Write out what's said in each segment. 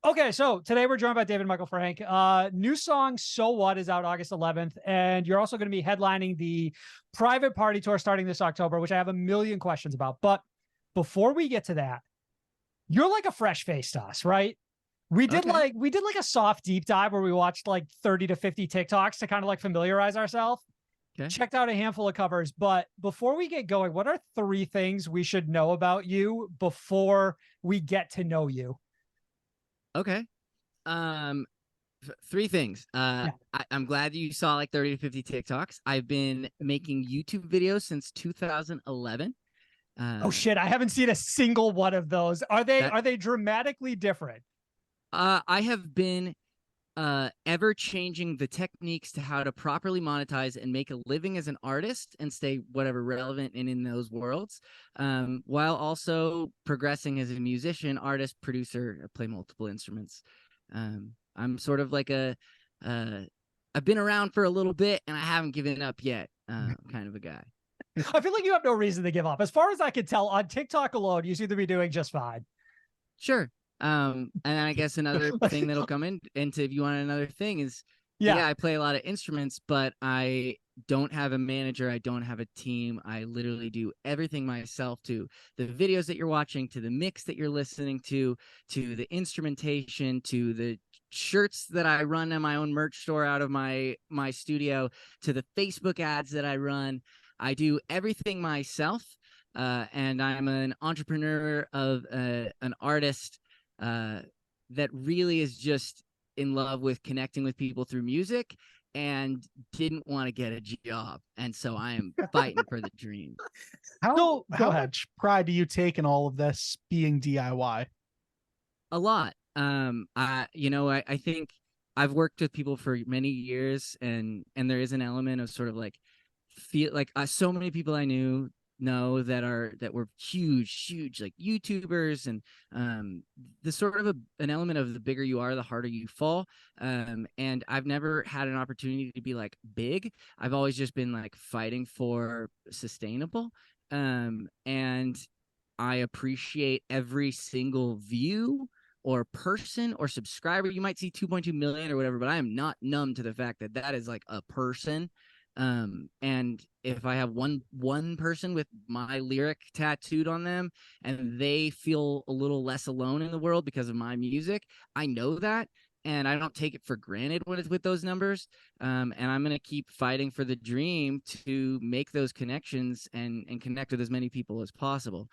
Okay, so today we're joined by David Michael Frank. New song "So What" is out August 11th, and you're also going to be headlining the private party tour starting this October, which I have a million questions about. But before we get to that, you're like a fresh face to us, right? Okay. We did like a soft deep dive where we watched like 30 to 50 TikToks to kind of like familiarize ourselves. Okay. Checked out a handful of covers, but before we get going, what are three things we should know about you before we get to know you? Okay. Um, Three things. Yeah. I'm glad you saw like 30 to 50 TikToks. I've been making YouTube videos since 2011. Oh Uh, shit, I haven't seen a single one of those. Are they that are they dramatically different? I have been ever changing the techniques to how to properly monetize and make a living as an artist and stay whatever relevant and in those worlds, while also progressing as a musician, artist, producer. I play multiple instruments. I'm sort of like uh, I've been around for a little bit and I haven't given up yet. Kind of a guy. I feel like you have no reason to give up. As far as I can tell, on TikTok alone, you seem to be doing just fine. Sure. And I guess another thing that'll come into if you want another thing is, Yeah. yeah, I play a lot of instruments, but I don't have a manager. I don't have a team. I literally do everything myself, to the videos that you're watching, to the mix that you're listening to the instrumentation, to the shirts that I run in my own merch store out of my studio, to the Facebook ads that I run. I do everything myself. And I'm an entrepreneur of an artist that really is just in love with connecting with people through music and didn't want to get a job. And so I am fighting for the dream. Go How ahead. much pride do you take in all of this being DIY? A lot. I think I've worked with people for many years, and there is an element of sort of like feel like so many people I know that were huge like YouTubers, and the sort of an element of the bigger you are, the harder you fall. And I've never had an opportunity to be like big. I've always just been like fighting for sustainable. And I appreciate every single view or person or subscriber. You might see 2.2 million or whatever, but I am not numb to the fact that that is like a person. And if I have one person with my lyric tattooed on them and they feel a little less alone in the world because of my music, I know that, and I don't take it for granted when it's with those numbers. And I'm going to keep fighting for the dream to make those connections and connect with as many people as possible.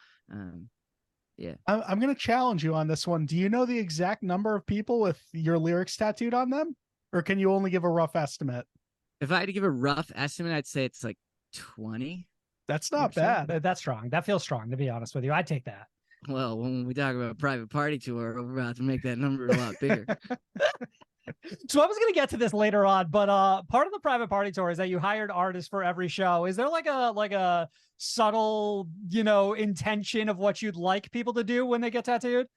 Yeah. I'm going to challenge you on this one. Do you know the exact number of people with your lyrics tattooed on them? Or can you only give a rough estimate? If I had to give a rough estimate, I'd say it's like 20. That's not bad. That's strong. That feels strong, to be honest with you. I'd take that. Well, when we talk about private party tour, we're about to make that number a lot bigger. So I was going to get to this later on, but part of the private party tour is that you hired artists for every show. Is there like a subtle, intention of what you'd like people to do when they get tattooed?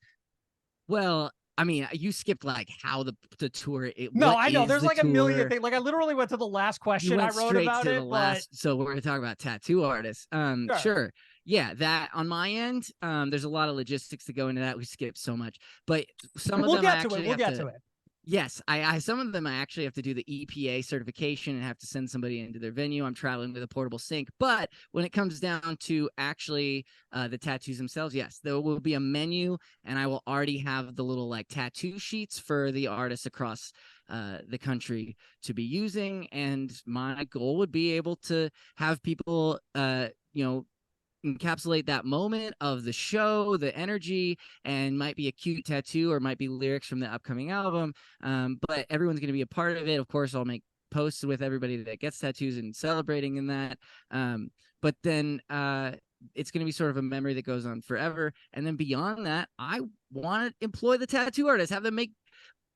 Well, I mean, you skipped like how the tour. No, I know. There's like tour? a million things. Like I literally went to the last question I wrote about it. So we're gonna talk about tattoo artists. Sure. Yeah, that on my end, there's a lot of logistics that go into that. We skipped so much, but some of them we'll get to it. Yes, I some of them I actually have to do the EPA certification and have to send somebody into their venue. I'm traveling with a portable sink. But when it comes down to actually the tattoos themselves, yes, there will be a menu, and I will already have the little like tattoo sheets for the artists across the country to be using. And my goal would be able to have people, encapsulate that moment of the show, the energy, and might be a cute tattoo or might be lyrics from the upcoming album. But everyone's going to be a part of it. Of course, I'll make posts with everybody that gets tattoos and celebrating in that. But then it's going to be sort of a memory that goes on forever. And then beyond that, I want to employ the tattoo artists, have them make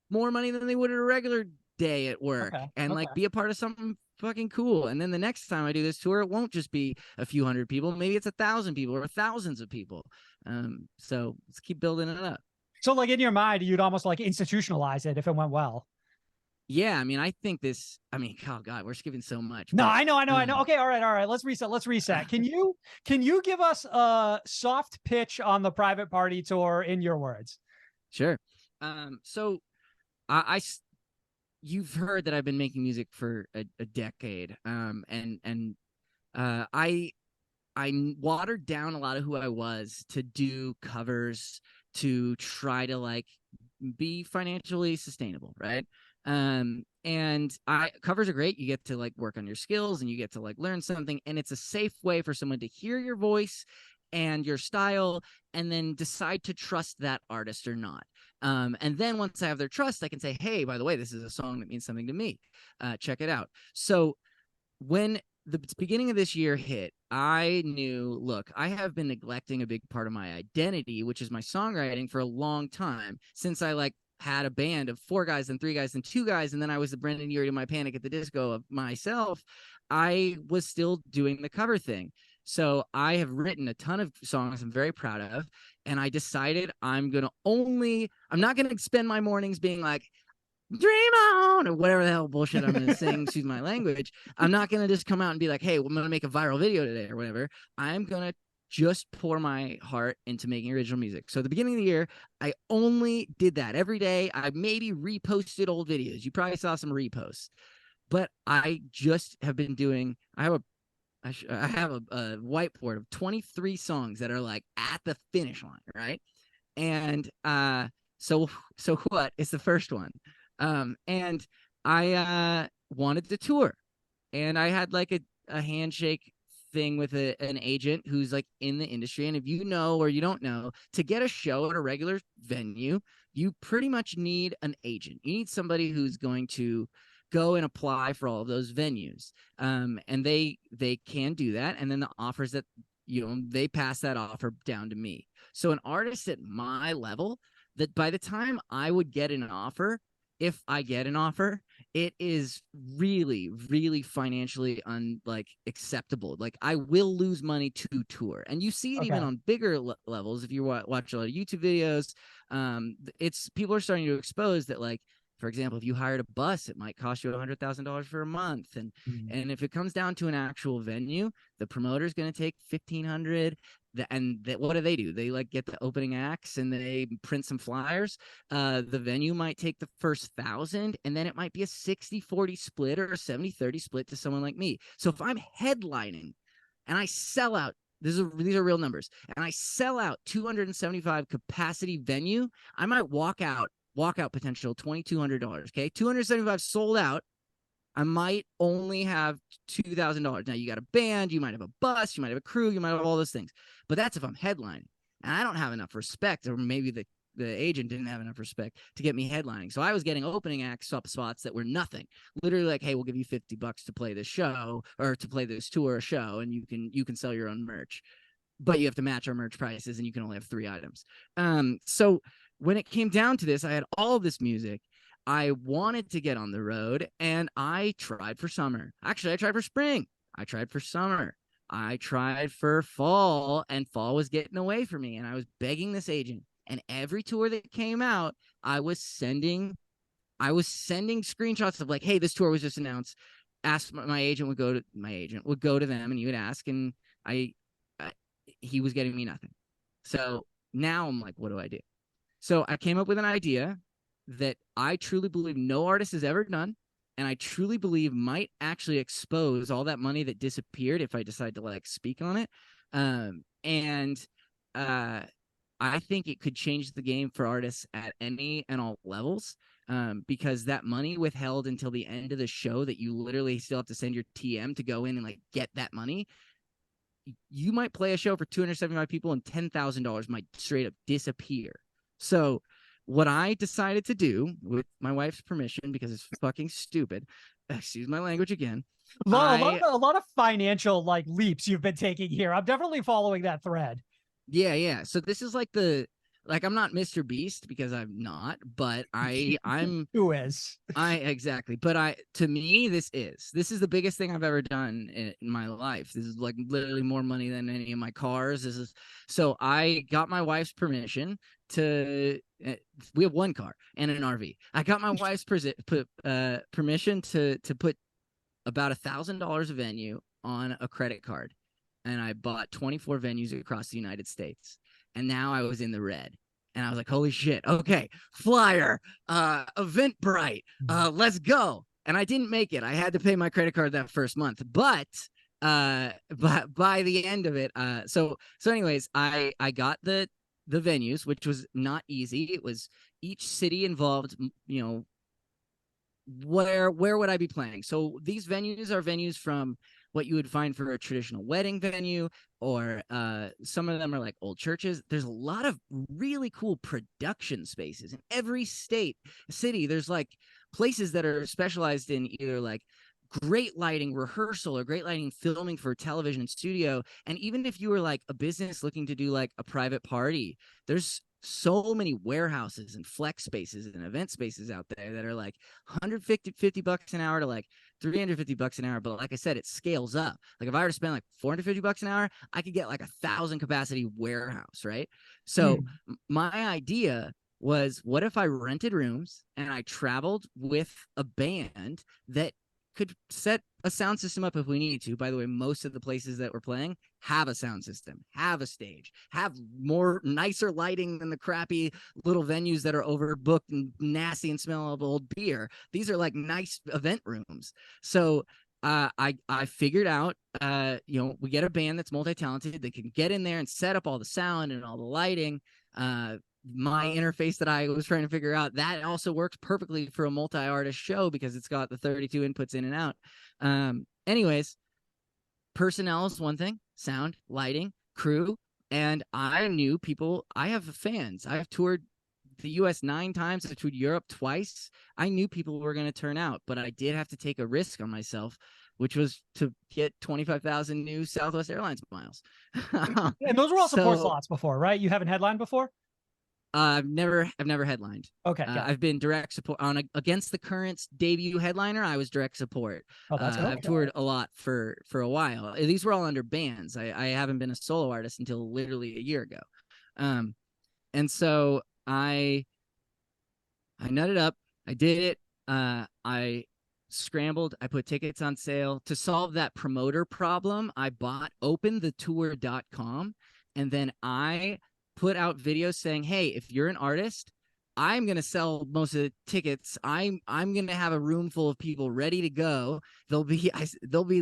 more money than they would at a regular day at work, and like be a part of something fucking cool. And then the next time I do this tour, it won't just be a few hundred people, maybe it's 1,000 people or thousands of people. So let's keep building it up. So like in your mind, you'd almost like institutionalize it if it went well. Yeah, I mean, I think this, I mean, oh God, we're skipping so much. No, I know. Okay, all right. Let's reset. Can you give us a soft pitch on the private party tour in your words? Sure. So you've heard that I've been making music for a decade. I watered down a lot of who I was to do covers to try to like be financially sustainable, right? And I covers are great. You get to like work on your skills and you get to like learn something, and it's a safe way for someone to hear your voice and your style and then decide to trust that artist or not. And then once I have their trust, I can say, hey, by the way, this is a song that means something to me. Check it out. So when the beginning of this year hit, I knew, look, I have been neglecting a big part of my identity, which is my songwriting, for a long time, since I like had a band of 4 guys and 3 guys and 2 guys, and then I was the Brendan Urie to my Panic at the Disco of myself. I was still doing the cover thing. So I have written a ton of songs I'm very proud of, and I decided I'm not gonna spend my mornings being like, dream on, or whatever the hell bullshit I'm gonna sing, excuse my language. I'm not gonna just come out and be like, hey, I'm gonna make a viral video today or whatever. I'm gonna just pour my heart into making original music. So at the beginning of the year, I only did that every day. I maybe reposted old videos. You probably saw some reposts, but I just have been doing, I have a whiteboard of 23 songs that are like at the finish line, right? And so what is the first one? And I wanted to tour, and I had like a handshake thing with an agent who's like in the industry. And if you know or you don't know, to get a show at a regular venue, you pretty much need an agent. You need somebody who's going to go and apply for all of those venues. And they can do that. And then the offers that, they pass that offer down to me. So an artist at my level, that by the time I would get an offer, if I get an offer, it is really, really financially acceptable. Like I will lose money to tour, and you see it even on bigger levels. If you watch a lot of YouTube videos, it's people are starting to expose that, like, for example, if you hired a bus, it might cost you $100,000 for a month, and if it comes down to an actual venue, the promoter's going to take $1,500. What do? They like get the opening acts and they print some flyers. The venue might take the first 1,000, and then it might be a 60-40 split or a 70-30 split to someone like me. So if I'm headlining and I sell out, these are real numbers, and I sell out 275 capacity venue, I might walk out potential $2,200. Okay, 275 sold out. I might only have $2,000. Now you got a band, you might have a bus, you might have a crew, you might have all those things. But that's if I'm headlining, and I don't have enough respect, or maybe the agent didn't have enough respect to get me headlining. So I was getting opening act spots that were nothing. Literally like, hey, we'll give you $50 to play this show or to play this tour or show, and you can sell your own merch, but you have to match our merch prices, and you can only have 3 items. So when it came down to this, I had all of this music. I wanted to get on the road, and I tried for summer. Actually, I tried for spring. I tried for summer. I tried for fall, and fall was getting away from me. And I was begging this agent. And every tour that came out, I was sending screenshots of like, hey, this tour was just announced. My agent would go to them, and you would ask, and he was getting me nothing. So now I'm like, what do I do? So I came up with an idea that I truly believe no artist has ever done, and I truly believe might actually expose all that money that disappeared if I decide to like speak on it. I think it could change the game for artists at any and all levels, because that money withheld until the end of the show that you literally still have to send your TM to go in and like get that money. You might play a show for 275 people and $10,000 might straight up disappear. So what I decided to do, with my wife's permission, because it's fucking stupid, excuse my language again. A lot of financial like leaps you've been taking here. I'm definitely following that thread. Yeah. So this is like I'm not Mr. Beast, because I'm not, but I'm Who is? Exactly. But to me, this is the biggest thing I've ever done in my life. This is like literally more money than any of my cars. So I got my wife's permission to, we have 1 car and an RV. I got my wife's permission to put about $1,000 a venue on a credit card. And I bought 24 venues across the United States. And now I was in the red. And I was like, holy shit. Okay. Flyer, Eventbrite, let's go. And I didn't make it. I had to pay my credit card that first month, but by the end of it, so anyways, I got the venues, which was not easy. It was each city involved, you know, where would I be playing? So these venues are venues from what you would find for a traditional wedding venue, or some of them are like old churches. There's a lot of really cool production spaces in every city. There's like places that are specialized in either like great lighting rehearsal or great lighting filming for television and studio. And even if you were like a business looking to do like a private party, there's so many warehouses and flex spaces and event spaces out there that are like $150 an hour to like $350 an hour. But like I said, it scales up. Like if I were to spend like $450 an hour, I could get like 1,000 capacity warehouse, right? So my idea was, what if I rented rooms and I traveled with a band that could set a sound system up if we needed to. By the way, most of the places that we're playing have a sound system, have a stage, have more nicer lighting than the crappy little venues that are overbooked and nasty and smell of old beer. These are like nice event rooms. So I figured out, you know, we get a band that's multi-talented. They can get in there and set up all the sound and all the lighting. My interface that I was trying to figure out, that also works perfectly for a multi-artist show because it's got the 32 inputs in and out. Anyways, personnel is one thing, sound, lighting, crew, and I knew people. I have fans. I have toured the US 9 times. I've toured Europe twice. I knew people were going to turn out, but I did have to take a risk on myself, which was to get 25,000 new Southwest Airlines miles. And those were all support slots before, right? You haven't headlined before? I've never headlined. Okay. I've been direct support on Against the Current's debut headliner. I was direct support. Oh, that's I've toured a lot for a while. These were all under bands. I haven't been a solo artist until literally a year ago. And so I nutted up. I did it. I scrambled. I put tickets on sale. To solve that promoter problem, I bought openthetour.com, and then I put out videos saying, hey, if you're an artist, I'm going to sell most of the tickets. I'm going to have a room full of people ready to go. They'll be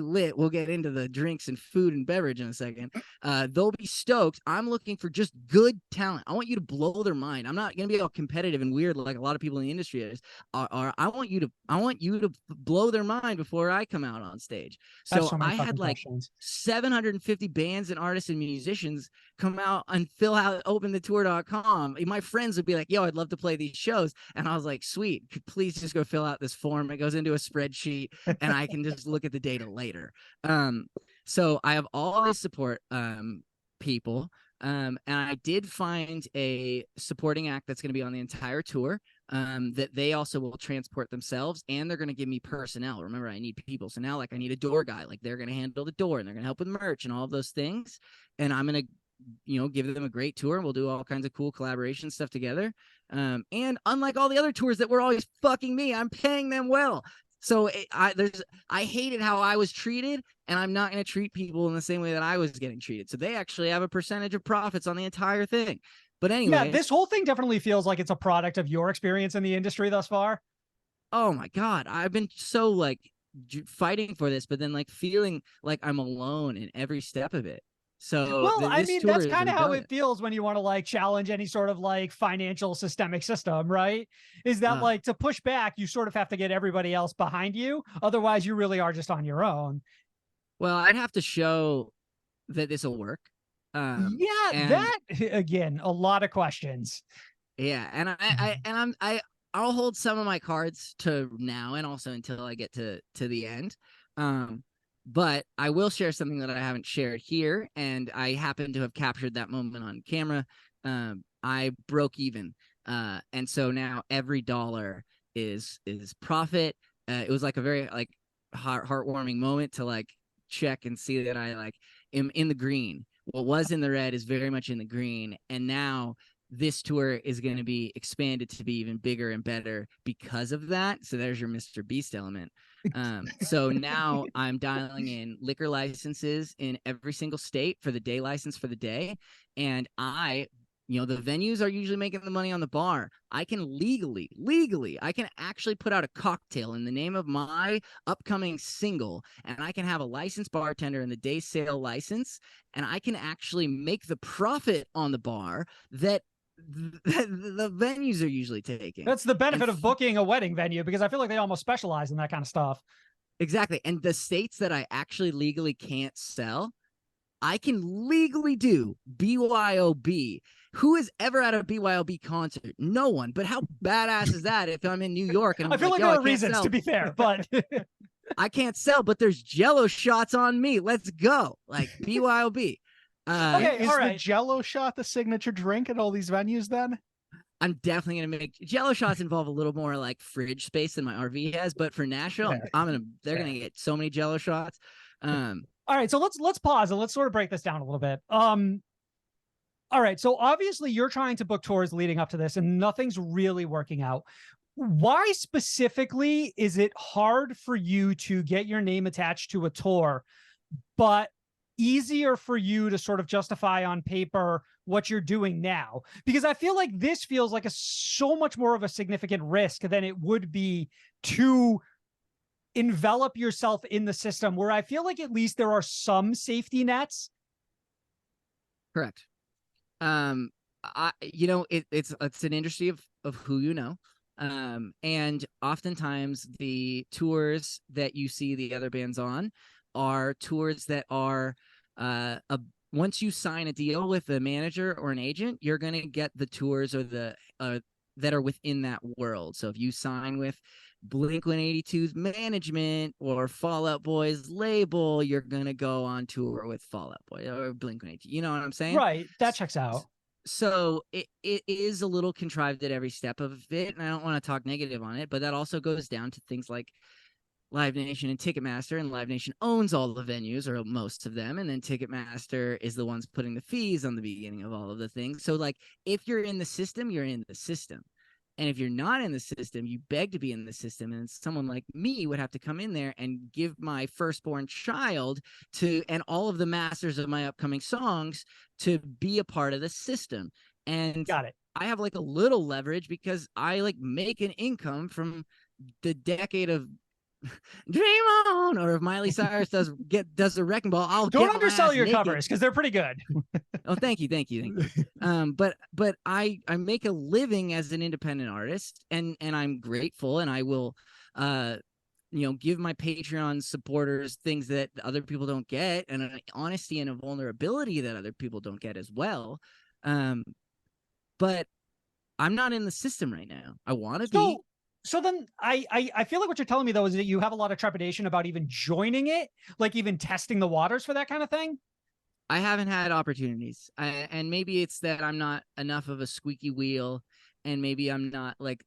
lit. We'll get into the drinks and food and beverage in a second. They'll be stoked. I'm looking for just good talent. I want you to blow their mind. I'm not going to be all competitive and weird like a lot of people in the industry is. I want you to blow their mind before I come out on stage. So I had like 750 bands and artists and musicians come out and fill out openthetour.com. My friends would be like, yo, I'd love to play these shows. And I was like, sweet, please just go fill out this form. It goes into a spreadsheet and I can just look at the data later. So I have all these support people. And I did find a supporting act that's going to be on the entire tour, that they also will transport themselves, and they're going to give me personnel. Remember, I need people. So now, like, I need a door guy. Like, they're going to handle the door, and they're going to help with merch and all of those things. And I'm going to, you know, give them a great tour, and we'll do all kinds of cool collaboration stuff together. And unlike all the other tours that were always fucking me, I'm paying them well. So I hated how I was treated, and I'm not going to treat people in the same way that I was getting treated. So they actually have a percentage of profits on the entire thing. But anyway, yeah, this whole thing definitely feels like it's a product of your experience in the industry thus far. Oh my God, I've been so like fighting for this, but then like feeling like I'm alone in every step of it. So well, I mean, that's kind of how it feels when you want to like challenge any sort of like financial systemic system, right? Is that like to push back, you sort of have to get everybody else behind you. Otherwise, you really are just on your own. Well, I'd have to show that this will work. That again, a lot of questions. Yeah, and I'll hold some of my cards to now and also until I get to the end. But I will share something that I haven't shared here, and I happen to have captured that moment on camera. I broke even, and so now every dollar is profit. It was like a very like heartwarming moment to like check and see that I like am in the green. What was in the red is very much in the green, and now this tour is going to be expanded to be even bigger and better because of that. So there's your Mr. Beast element. So now I'm dialing in liquor licenses in every single state for the day license for the day. And I The venues are usually making the money on the bar. I can legally, I can actually put out a cocktail in the name of my upcoming single, and I can have a licensed bartender in the day sale license, and I can actually make the profit on the bar that the venues are usually taking. That's the benefit of booking a wedding venue, because I feel like they almost specialize in that kind of stuff. Exactly. And the states that I actually legally can't sell, I can legally do BYOB. Who is ever at a BYOB concert? No one. But how badass is that if I'm in New York and I'm I feel like there are reasons to be fair, but I can't sell, but there's Jello shots on me. Let's go. Like BYOB. Okay, is all the right. Jello shot the signature drink at all these venues then? I'm definitely gonna make Jello shots involve a little more like fridge space than my RV has, but for Nashville, they're gonna get so many Jello shots. All right, so let's pause and let's sort of break this down a little bit. All right, so obviously you're trying to book tours leading up to this, and nothing's really working out. Why specifically is it hard for you to get your name attached to a tour, but easier for you to sort of justify on paper what you're doing now? Because I feel like this feels like so much more of a significant risk than it would be to envelop yourself in the system, where I feel like at least there are some safety nets. Correct. It's an industry of who you know. And oftentimes the tours that you see the other bands on are tours that are once you sign a deal with a manager or an agent, you're going to get the tours or the that are within that world. So if you sign with Blink-182's management or Fall Out Boy's label, you're going to go on tour with Fall Out Boy or Blink-182. You know what I'm saying? Right. That checks out. So it is a little contrived at every step of it. And I don't want to talk negative on it, but that also goes down to things like Live Nation and Ticketmaster, and Live Nation owns all the venues or most of them, and then Ticketmaster is the ones putting the fees on the beginning of all of the things. So like if you're in the system, you're in the system, and if you're not in the system, you beg to be in the system. And someone like me would have to come in there and give my firstborn child and all of the masters of my upcoming songs to be a part of the system. And got it. I have like a little leverage because I like make an income from the decade of Dream On, or if Miley Cyrus does the Wrecking Ball, I'll don't get undersell your naked. covers because they're pretty good. Oh, thank you. But I make a living as an independent artist, and I'm grateful, and I will give my Patreon supporters things that other people don't get, and an honesty and a vulnerability that other people don't get as well. But I'm not in the system right now. I want to be. So then I feel like what you're telling me, though, is that you have a lot of trepidation about even joining it, like even testing the waters for that kind of thing. I haven't had opportunities, and maybe it's that I'm not enough of a squeaky wheel, and maybe I'm not like,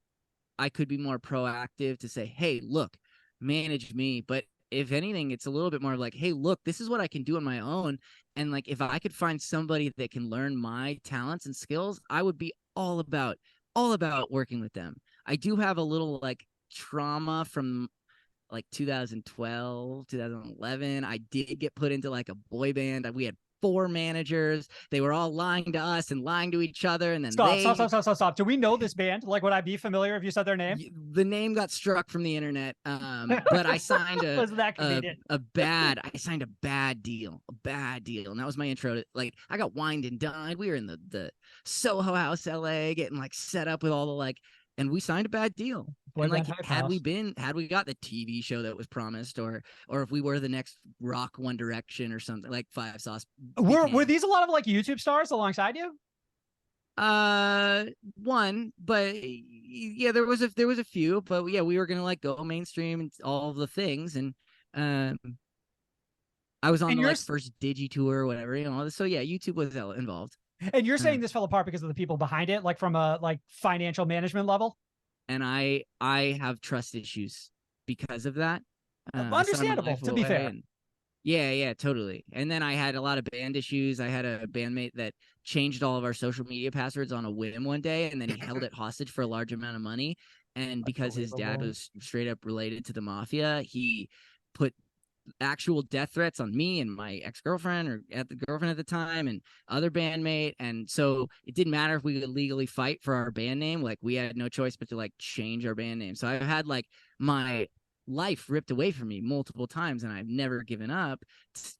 I could be more proactive to say, hey, look, manage me. But if anything, it's a little bit more like, hey, look, this is what I can do on my own. And like, if I could find somebody that can learn my talents and skills, I would be all about working with them. I do have a little like trauma from like 2012, 2011. I did get put into like a boy band. We had 4 managers. They were all lying to us and lying to each other. And then Stop. Do we know this band? Like, would I be familiar if you said their name? The name got struck from the internet. But I signed a bad deal. And that was my intro to, like, I got wined and dined. We were in the Soho House, LA, getting like set up with all the like, and we signed a bad deal. And like, had we got the TV show that was promised, or if we were the next Rock One Direction or something like Five Sauce. Were these a lot of like YouTube stars alongside you? One, but yeah, there was a few, but yeah, we were gonna like go mainstream and all of the things, and I was on the like first Digi tour or whatever, so yeah, YouTube was involved. And you're saying this fell apart because of the people behind it, like from a like financial management level? And I have trust issues because of that. Understandable, to be fair. Yeah, totally. And then I had a lot of band issues. I had a bandmate that changed all of our social media passwords on a whim one day, and then he held it hostage for a large amount of money. And because his dad was straight up related to the mafia, he put actual death threats on me and my ex-girlfriend or the girlfriend at the time and other bandmate. And so it didn't matter if we could legally fight for our band name. Like we had no choice but to like change our band name. So I've had like my life ripped away from me multiple times, and I've never given up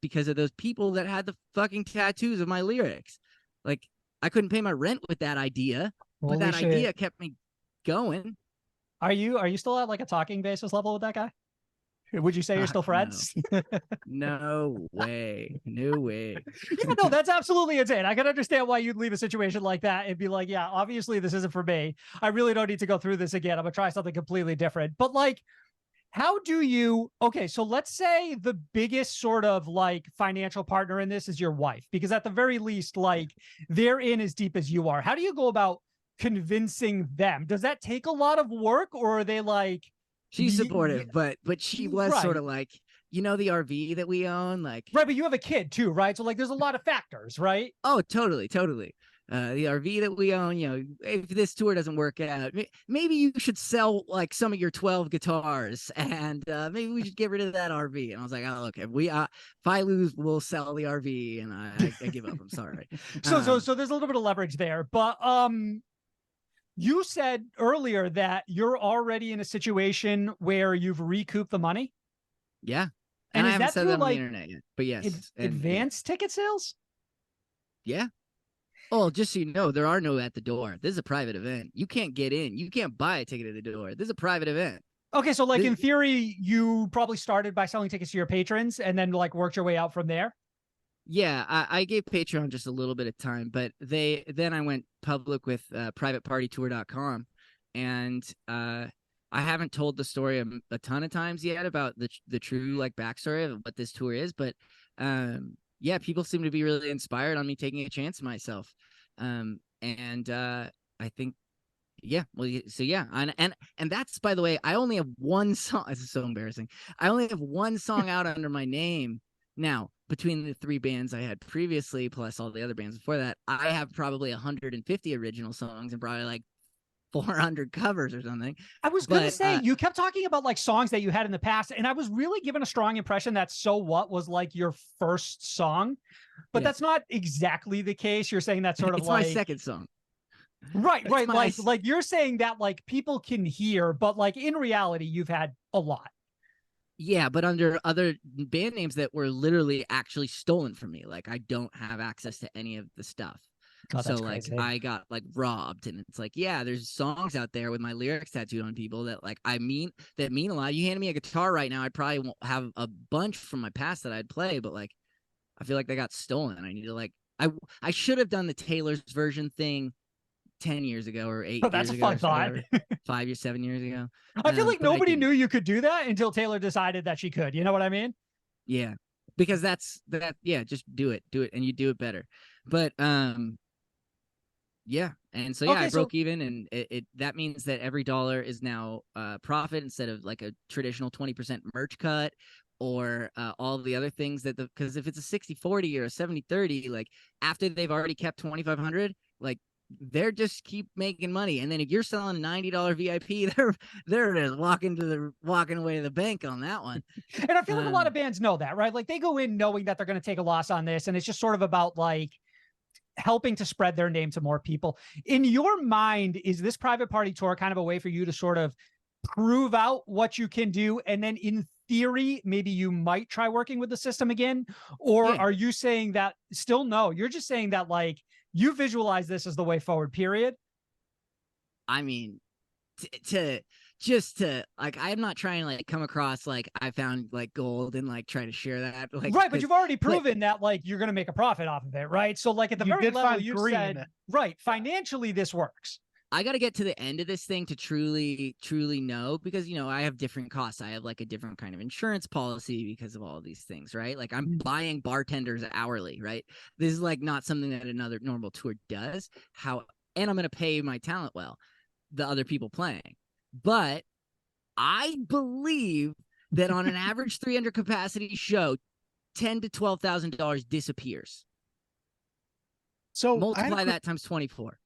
because of those people that had the fucking tattoos of my lyrics. Like I couldn't pay my rent with that idea, but Holy that shit. idea kept me going. Are you still at like a talking basis level with that guy? Would you say you're still friends? No way. No way. Yeah, no, that's absolutely insane. I can understand why you'd leave a situation like that and be like, yeah, obviously this isn't for me. I really don't need to go through this again. I'm gonna try something completely different. But like, how do you, okay, so let's say the biggest sort of like financial partner in this is your wife, because at the very least, like they're in as deep as you are. How do you go about convincing them? Does that take a lot of work, or are they like, she's supportive, but she was right, sort of like, you know, the RV that we own, like right, but you have a kid too, right? So like there's a lot of factors, right? oh, totally. The RV that we own, you know, if this tour doesn't work out, maybe you should sell like some of your 12 guitars, and maybe we should get rid of that RV. And I was like, oh, look, if I lose, we'll sell the RV, and I give up. I'm sorry. So there's a little bit of leverage there, but you said earlier that you're already in a situation where you've recouped the money. Yeah. And I is haven't that said through that on like the internet yet, but yes. advanced ticket sales? Yeah. Oh, just so you know, there are no at the door. This is a private event. You can't get in. You can't buy a ticket at the door. This is a private event. Okay, so like in theory, you probably started by selling tickets to your patrons and then like worked your way out from there. Yeah, I gave Patreon just a little bit of time, but then I went public with privatepartytour.com, and I haven't told the story a ton of times yet about the true like backstory of what this tour is, but yeah, people seem to be really inspired on me taking a chance myself, and I think. Yeah, well, so yeah, and that's, by the way, I only have one song. This is so embarrassing. I only have one song out under my name now. Between the three bands I had previously, plus all the other bands before that, I have probably 150 original songs and probably like 400 covers or something. I was going to say, you kept talking about like songs that you had in the past, and I was really given a strong impression that So What was like your first song, but that's not exactly the case. You're saying that's sort of it's like my second song. Right. Like you're saying that like people can hear, but like in reality, you've had a lot. Yeah, but under other band names that were literally actually stolen from me. Like I don't have access to any of the stuff. God, so like crazy. I got like robbed, and it's like, yeah, there's songs out there with my lyrics tattooed on people that like mean a lot. You hand me a guitar right now, I probably won't have a bunch from my past that I'd play, but like I feel like they got stolen. I need to like I should have done the Taylor's version thing 10 years ago or 8 years ago. That's a fun thought. 5 years, 7 years ago. I feel like nobody knew you could do that until Taylor decided that she could. You know what I mean? Yeah, because that's yeah, just do it, and you do it better. But yeah, and so yeah, I broke even, and it that means that every dollar is now profit instead of like a traditional 20% merch cut or all the other things that because if it's a 60-40 or a 70-30, like after they've already kept 2,500, like they're just keep making money. And then if you're selling a $90 VIP, they're just walking away to the bank on that one. And I feel like a lot of bands know that, right? Like they go in knowing that they're going to take a loss on this, and it's just sort of about like helping to spread their name to more people. In your mind, is this private party tour kind of a way for you to sort of prove out what you can do, and then in theory maybe you might try working with the system again? Or are you saying that still no, you're just saying that like you visualize this as the way forward, period? I mean, to like, I'm not trying to like come across like I found like gold and like try to share that. Like, right, but you've already proven that like you're going to make a profit off of it, right? So like at the very level you said, right, financially this works. I got to get to the end of this thing to truly know, because, you know, I have different costs. I have like a different kind of insurance policy because of all of these things, right? Like I'm buying bartenders hourly, right? This is like not something that another normal tour does. And I'm going to pay my talent well, the other people playing. But I believe that on an average 300 capacity show, $10,000 to $12,000 disappears. So multiply that times 24.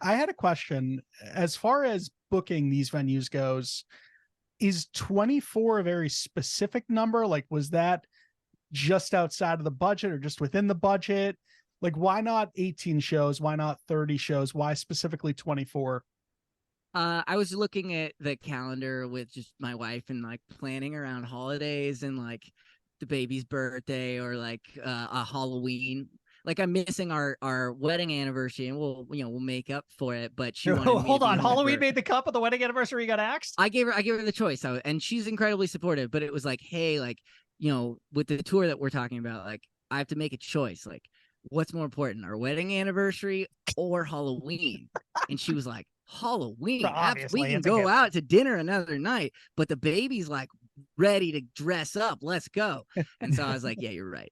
I had a question. As far as booking these venues goes, Is 24 a very specific number? Like, was that just outside of the budget or just within the budget? Like, why not 18 shows? Why not 30 shows? Why specifically 24? I was looking at the calendar with just my wife and like planning around holidays and like the baby's birthday or like a Halloween. Like I'm missing our wedding anniversary, and we'll make up for it. But she wanted me Hold to on, Halloween remember. made the cut, but the wedding anniversary you got axed. I gave her the choice, and she's incredibly supportive. But it was like, hey, like with the tour that we're talking about, like I have to make a choice. Like, what's more important, our wedding anniversary or Halloween? And she was like, Halloween. Well, obviously, we can it's a go gift. out to dinner another night, but the baby's like ready to dress up. Let's go. And so I was like, yeah, you're right.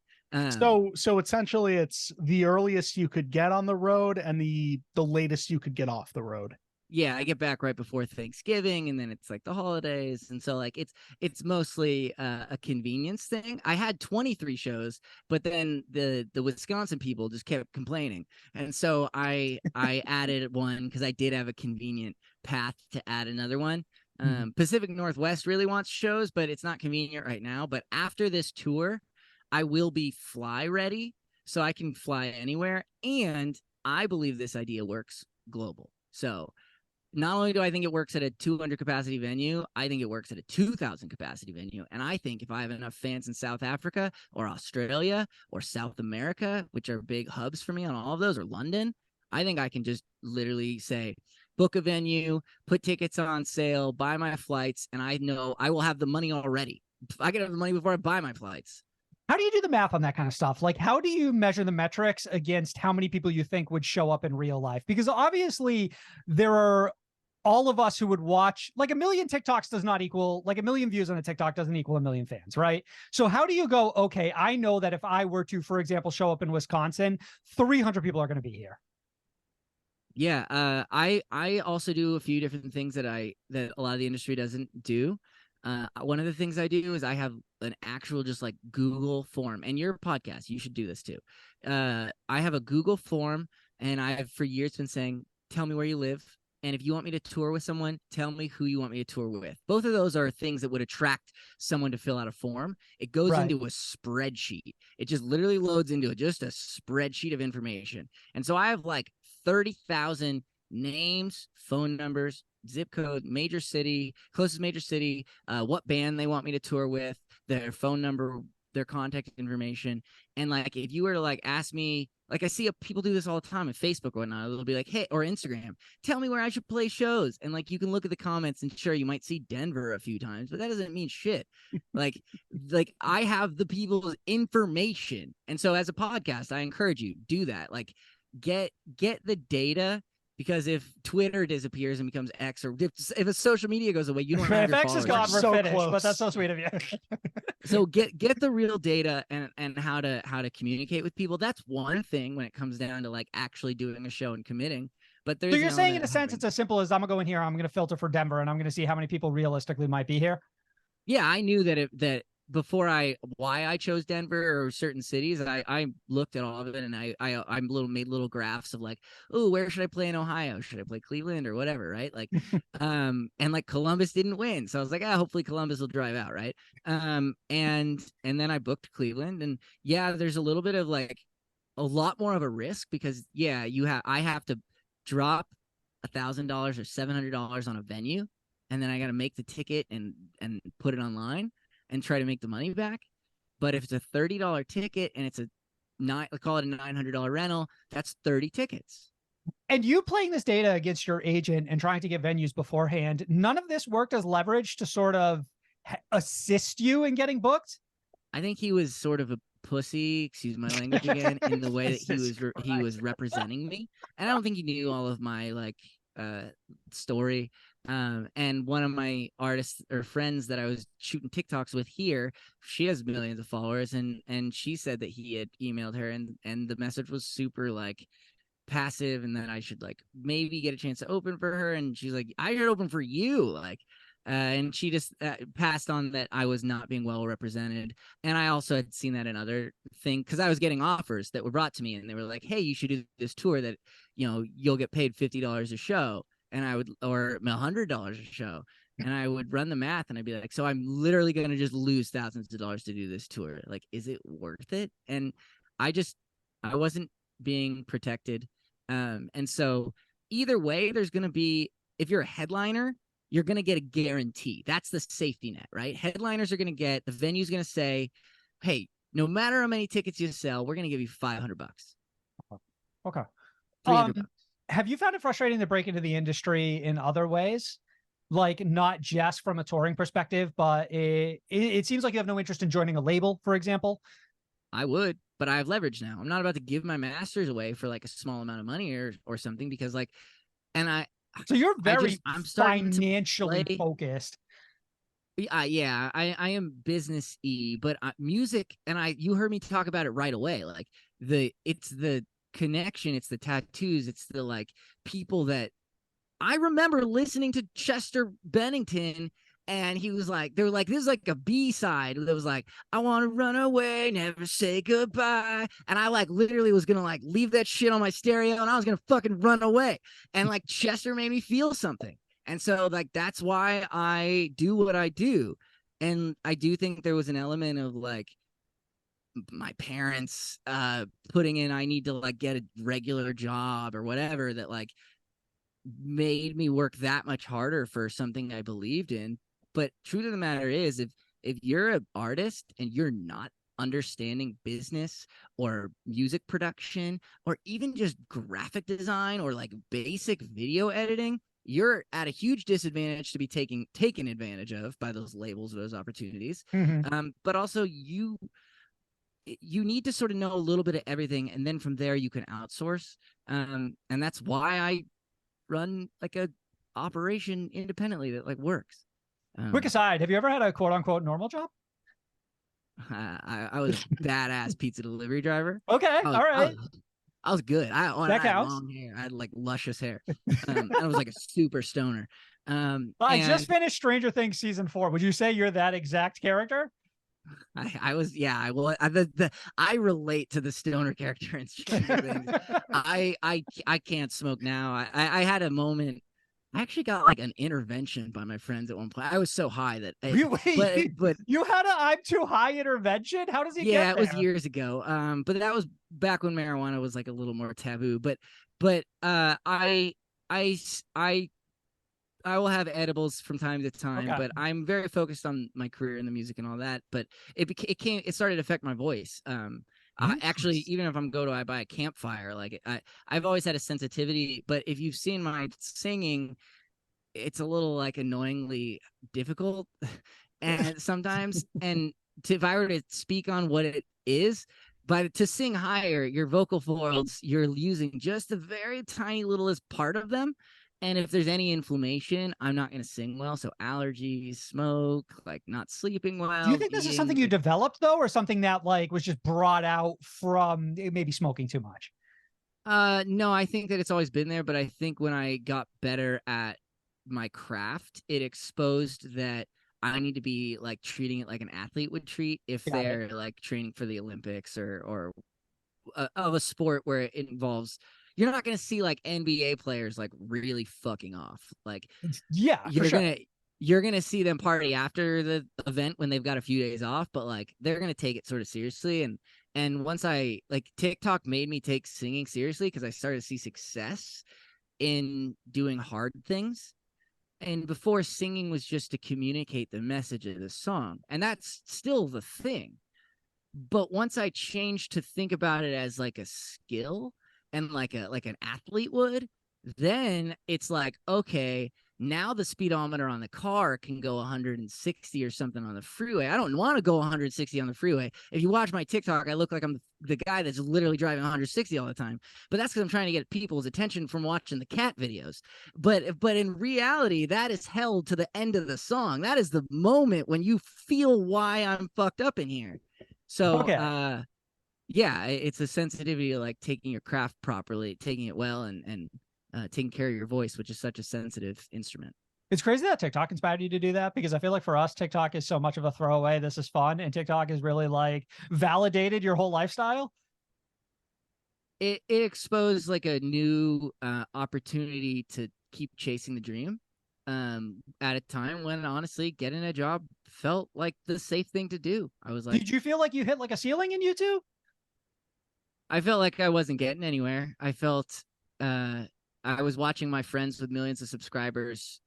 So essentially it's the earliest you could get on the road and the latest you could get off the road. Yeah, I get back right before Thanksgiving, and then it's like the holidays, and so like it's mostly a convenience thing. I had 23 shows, but then the Wisconsin people just kept complaining, and so I added one because I did have a convenient path to add another one. Pacific Northwest really wants shows, but it's not convenient right now. But after this tour, I will be fly ready, so I can fly anywhere, and I believe this idea works global. So not only do I think it works at a 200 capacity venue, I think it works at a 2,000 capacity venue. And I think if I have enough fans in South Africa or Australia or South America, which are big hubs for me on all of those, or London, I think I can just literally say, book a venue, put tickets on sale, buy my flights, and I know I will have the money already. I can have the money before I buy my flights. How do you do the math on that kind of stuff? Like, how do you measure the metrics against how many people you think would show up in real life? Because obviously there are all of us who would watch, like, a million TikToks does not equal, like, a million views on a TikTok doesn't equal a million fans, right? So how do you go, okay, I know that if I were to, for example, show up in Wisconsin, 300 people are going to be here. Yeah, I also do a few different things that a lot of the industry doesn't do. One of the things I do is I have an actual just like Google form, and your podcast, you should do this too. I have a Google form, and I have for years been saying, tell me where you live. And if you want me to tour with someone, tell me who you want me to tour with. Both of those are things that would attract someone to fill out a form. It goes into a spreadsheet. It just literally loads into just a spreadsheet of information. And so I have like 30,000 names, phone numbers, zip code, major city, closest major city, what band they want me to tour with, their phone number, their contact information. And like, if you were to like ask me, like I see people do this all the time on Facebook or whatnot, it'll be like, hey, or Instagram, tell me where I should play shows. And like, you can look at the comments and sure, you might see Denver a few times, but that doesn't mean shit. like I have the people's information. And so as a podcast, I encourage you, do that. Like get the data. Because if Twitter disappears and becomes X, or if a social media goes away, you don't have if your X is followers. gone, we're So finished, close. but that's so sweet of you. So get the real data and how to communicate with people. That's one thing when it comes down to like actually doing a show and committing. But there's So you're saying, in a sense, it's as simple as I'm gonna go in here, I'm gonna filter for Denver, and I'm gonna see how many people realistically might be here. Yeah, I knew that before why I chose Denver or certain cities, I looked at all of it, and I made little graphs of like, oh, where should I play in Ohio? Should I play Cleveland or whatever, right? Like, and like Columbus didn't win, so I was like, hopefully Columbus will drive out, right? And then I booked Cleveland, and yeah, there's a little bit of like a lot more of a risk because I have to drop $1,000 or $700 on a venue, and then I got to make the ticket and put it online and try to make the money back. But if it's a $30 ticket and it's call it a $900 rental, that's 30 tickets. And you playing this data against your agent and trying to get venues beforehand, none of this worked as leverage to sort of assist you in getting booked? I think he was sort of a pussy, excuse my language again, in the way that he was representing me. And I don't think he knew all of my like story. And one of my artists or friends that I was shooting TikToks with here, she has millions of followers, and she said that he had emailed her, and the message was super like passive, and that I should like maybe get a chance to open for her, and she's like, I should open for you, like. And she just passed on that I was not being well represented. And I also had seen that in other things because I was getting offers that were brought to me, and they were like, hey, you should do this tour that, you'll get paid $50 a show. And I would, or $100 a show. And I would run the math and I'd be like, so I'm literally going to just lose thousands of dollars to do this tour. Like, is it worth it? And I wasn't being protected. And so either way, there's going to be, if you're a headliner, you're going to get a guarantee. That's the safety net, right? Headliners are going to get, the venue's going to say, hey, no matter how many tickets you sell, we're going to give you $500. Okay. $300. Have you found it frustrating to break into the industry in other ways? Like not just from a touring perspective, but it seems like you have no interest in joining a label, for example. I would, but I have leverage now. I'm not about to give my masters away for like a small amount of money or something, because like, and so you're very I'm starting financially focused. Yeah, I am business-y, but music, and you heard me talk about it right away. Like it's the connection, it's the tattoos, it's the like people that I remember listening to Chester Bennington, and he was like, they were like, this is like a B-side that was like, I want to run away, never say goodbye. And I like literally was gonna like leave that shit on my stereo and I was gonna fucking run away. And like Chester made me feel something. And so like that's why I do what I do. And I do think there was an element of like my parents putting in, I need to like get a regular job or whatever, that like made me work that much harder for something I believed in. But truth of the matter is, if you're an artist and you're not understanding business or music production or even just graphic design or like basic video editing, you're at a huge disadvantage to be taken advantage of by those labels or those opportunities. Mm-hmm. But also you need to sort of know a little bit of everything, and then from there you can outsource. And that's why I run like a operation independently that like works. Quick aside, have you ever had a quote unquote normal job? I was a badass pizza delivery driver. Okay, all right. I was good. I had long hair. I had like luscious hair. I was like a super stoner. I just finished Stranger Things season 4. Would you say you're that exact character? I was, yeah. I relate to the stoner character in Stranger Things. I can't smoke now. I had a moment. I actually got like an intervention by my friends at one point. I was so high that but you had a I'm too high intervention? How does he get there? Yeah, it was years ago. But that was back when marijuana was like a little more taboo. But I will have edibles from time to time, but I'm very focused on my career in the music and all that. But it started to affect my voice. Actually, even if I buy a campfire, like I've always had a sensitivity, but if you've seen my singing, it's a little like annoyingly difficult and sometimes, and if I were to speak on what it is, but to sing higher, your vocal folds, you're using just a very tiny littlest part of them. And if there's any inflammation, I'm not going to sing well. So allergies, smoke, like not sleeping well. Do you think this is something you developed though, or something that like was just brought out from maybe smoking too much? No, I think that it's always been there, but I think when I got better at my craft, it exposed that I need to be like treating it like an athlete would treat if they're like training for the Olympics or of a sport where it involves. You're not going to see like NBA players like really fucking off. Like, yeah, you're going to see them party after the event when they've got a few days off, but like they're going to take it sort of seriously. And once I like TikTok made me take singing seriously because I started to see success in doing hard things. And before, singing was just to communicate the message of the song. And that's still the thing. But once I changed to think about it as like a skill, and like an athlete would, then it's like, okay, now the speedometer on the car can go 160 or something on the freeway. I don't want to go 160 on the freeway. If you watch my TikTok, I look like I'm the guy that's literally driving 160 all the time. But that's because I'm trying to get people's attention from watching the cat videos. But in reality, that is held to the end of the song. That is the moment when you feel why I'm fucked up in here. So, yeah, it's a sensitivity to like taking your craft properly, taking it well, and taking care of your voice, which is such a sensitive instrument. It's crazy that TikTok inspired you to do that, because I feel like for us, TikTok is so much of a throwaway. This is fun. And TikTok has really like validated your whole lifestyle. It exposed like a new opportunity to keep chasing the dream. at a time when honestly getting a job felt like the safe thing to do. I was like, Did you feel like you hit like a ceiling in YouTube? I felt like I wasn't getting anywhere. I felt I was watching my friends with millions of subscribers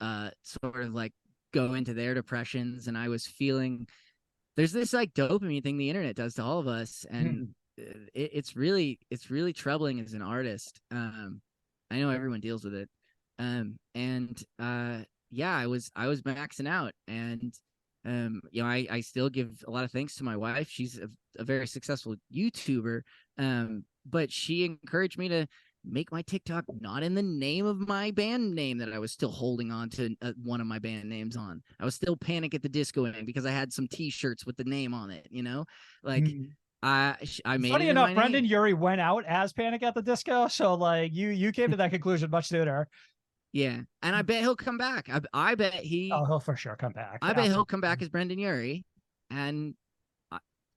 sort of like go into their depressions, and I was feeling there's this like dopamine thing the internet does to all of us, and it's really troubling as an artist. I know everyone deals with it. Yeah, I was maxing out, and you know, I still give a lot of thanks to my wife. She's a very successful YouTuber, but she encouraged me to make my TikTok not in the name of my band name that I was still holding on to one of my band names on. I was still Panic at the Discoing because I had some T-shirts with the name on it. You know, like I made. Funny it enough, in my Brendan name. Urie went out as Panic at the Disco, so like you came to that conclusion much sooner. Yeah, and I bet he'll come back. I bet he'll for sure come back. I bet he'll come back as Brendan Urie, and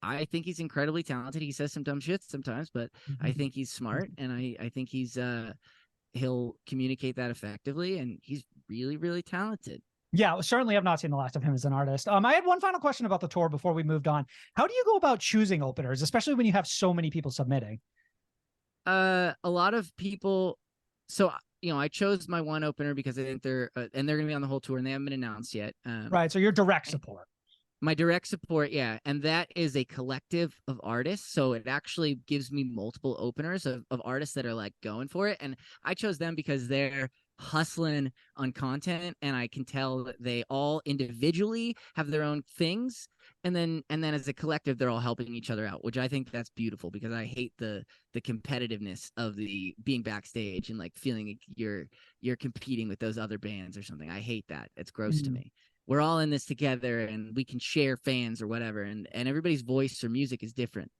I think he's incredibly talented. He says some dumb shit sometimes, but I think he's smart, and I think he'll communicate that effectively, and he's really, really talented. Yeah, certainly have not seen the last of him as an artist. I had one final question about the tour before we moved on. How do you go about choosing openers, especially when you have so many people submitting? A lot of people. So, you know, I chose my one opener because I think they're going to be on the whole tour, and they haven't been announced yet. Right. So you're direct support. My direct support, yeah. And that is a collective of artists. So it actually gives me multiple openers of artists that are like going for it. And I chose them because they're hustling on content, and I can tell that they all individually have their own things. And then as a collective, they're all helping each other out, which I think that's beautiful, because I hate the competitiveness of the being backstage and like feeling like you're competing with those other bands or something. I hate that. It's gross to me. We're all in this together, and we can share fans or whatever, and everybody's voice or music is different.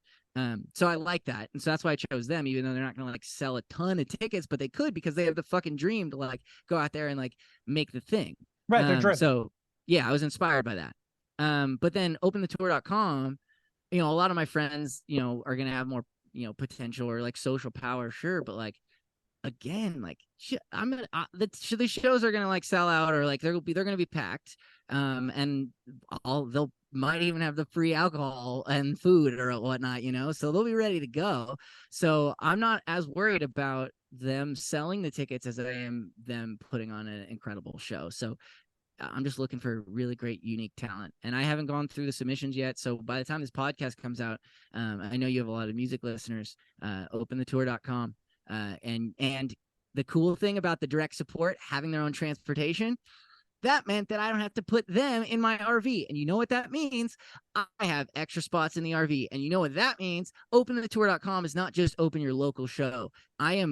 So I like that, and so that's why I chose them, even though they're not gonna like sell a ton of tickets, but they could, because they have the fucking dream to like go out there and like make the thing. Right, they're driven. So yeah, I was inspired by that. But then openthetour.com, you know, a lot of my friends, you know, are gonna have more, you know, potential or like social power, sure, but like again, like the shows are gonna like sell out, or like they're gonna be packed, and they'll might even have the free alcohol and food or whatnot, you know, so they'll be ready to go. So I'm not as worried about them selling the tickets as I am them putting on an incredible show. So I'm just looking for really great, unique talent, and I haven't gone through the submissions yet. So by the time this podcast comes out, I know you have a lot of music listeners. Openthetour.com. And the cool thing about the direct support having their own transportation, that meant that I don't have to put them in my RV. And you know what that means? I have extra spots in the RV. And you know what that means? Openthetour.com is not just open your local show. I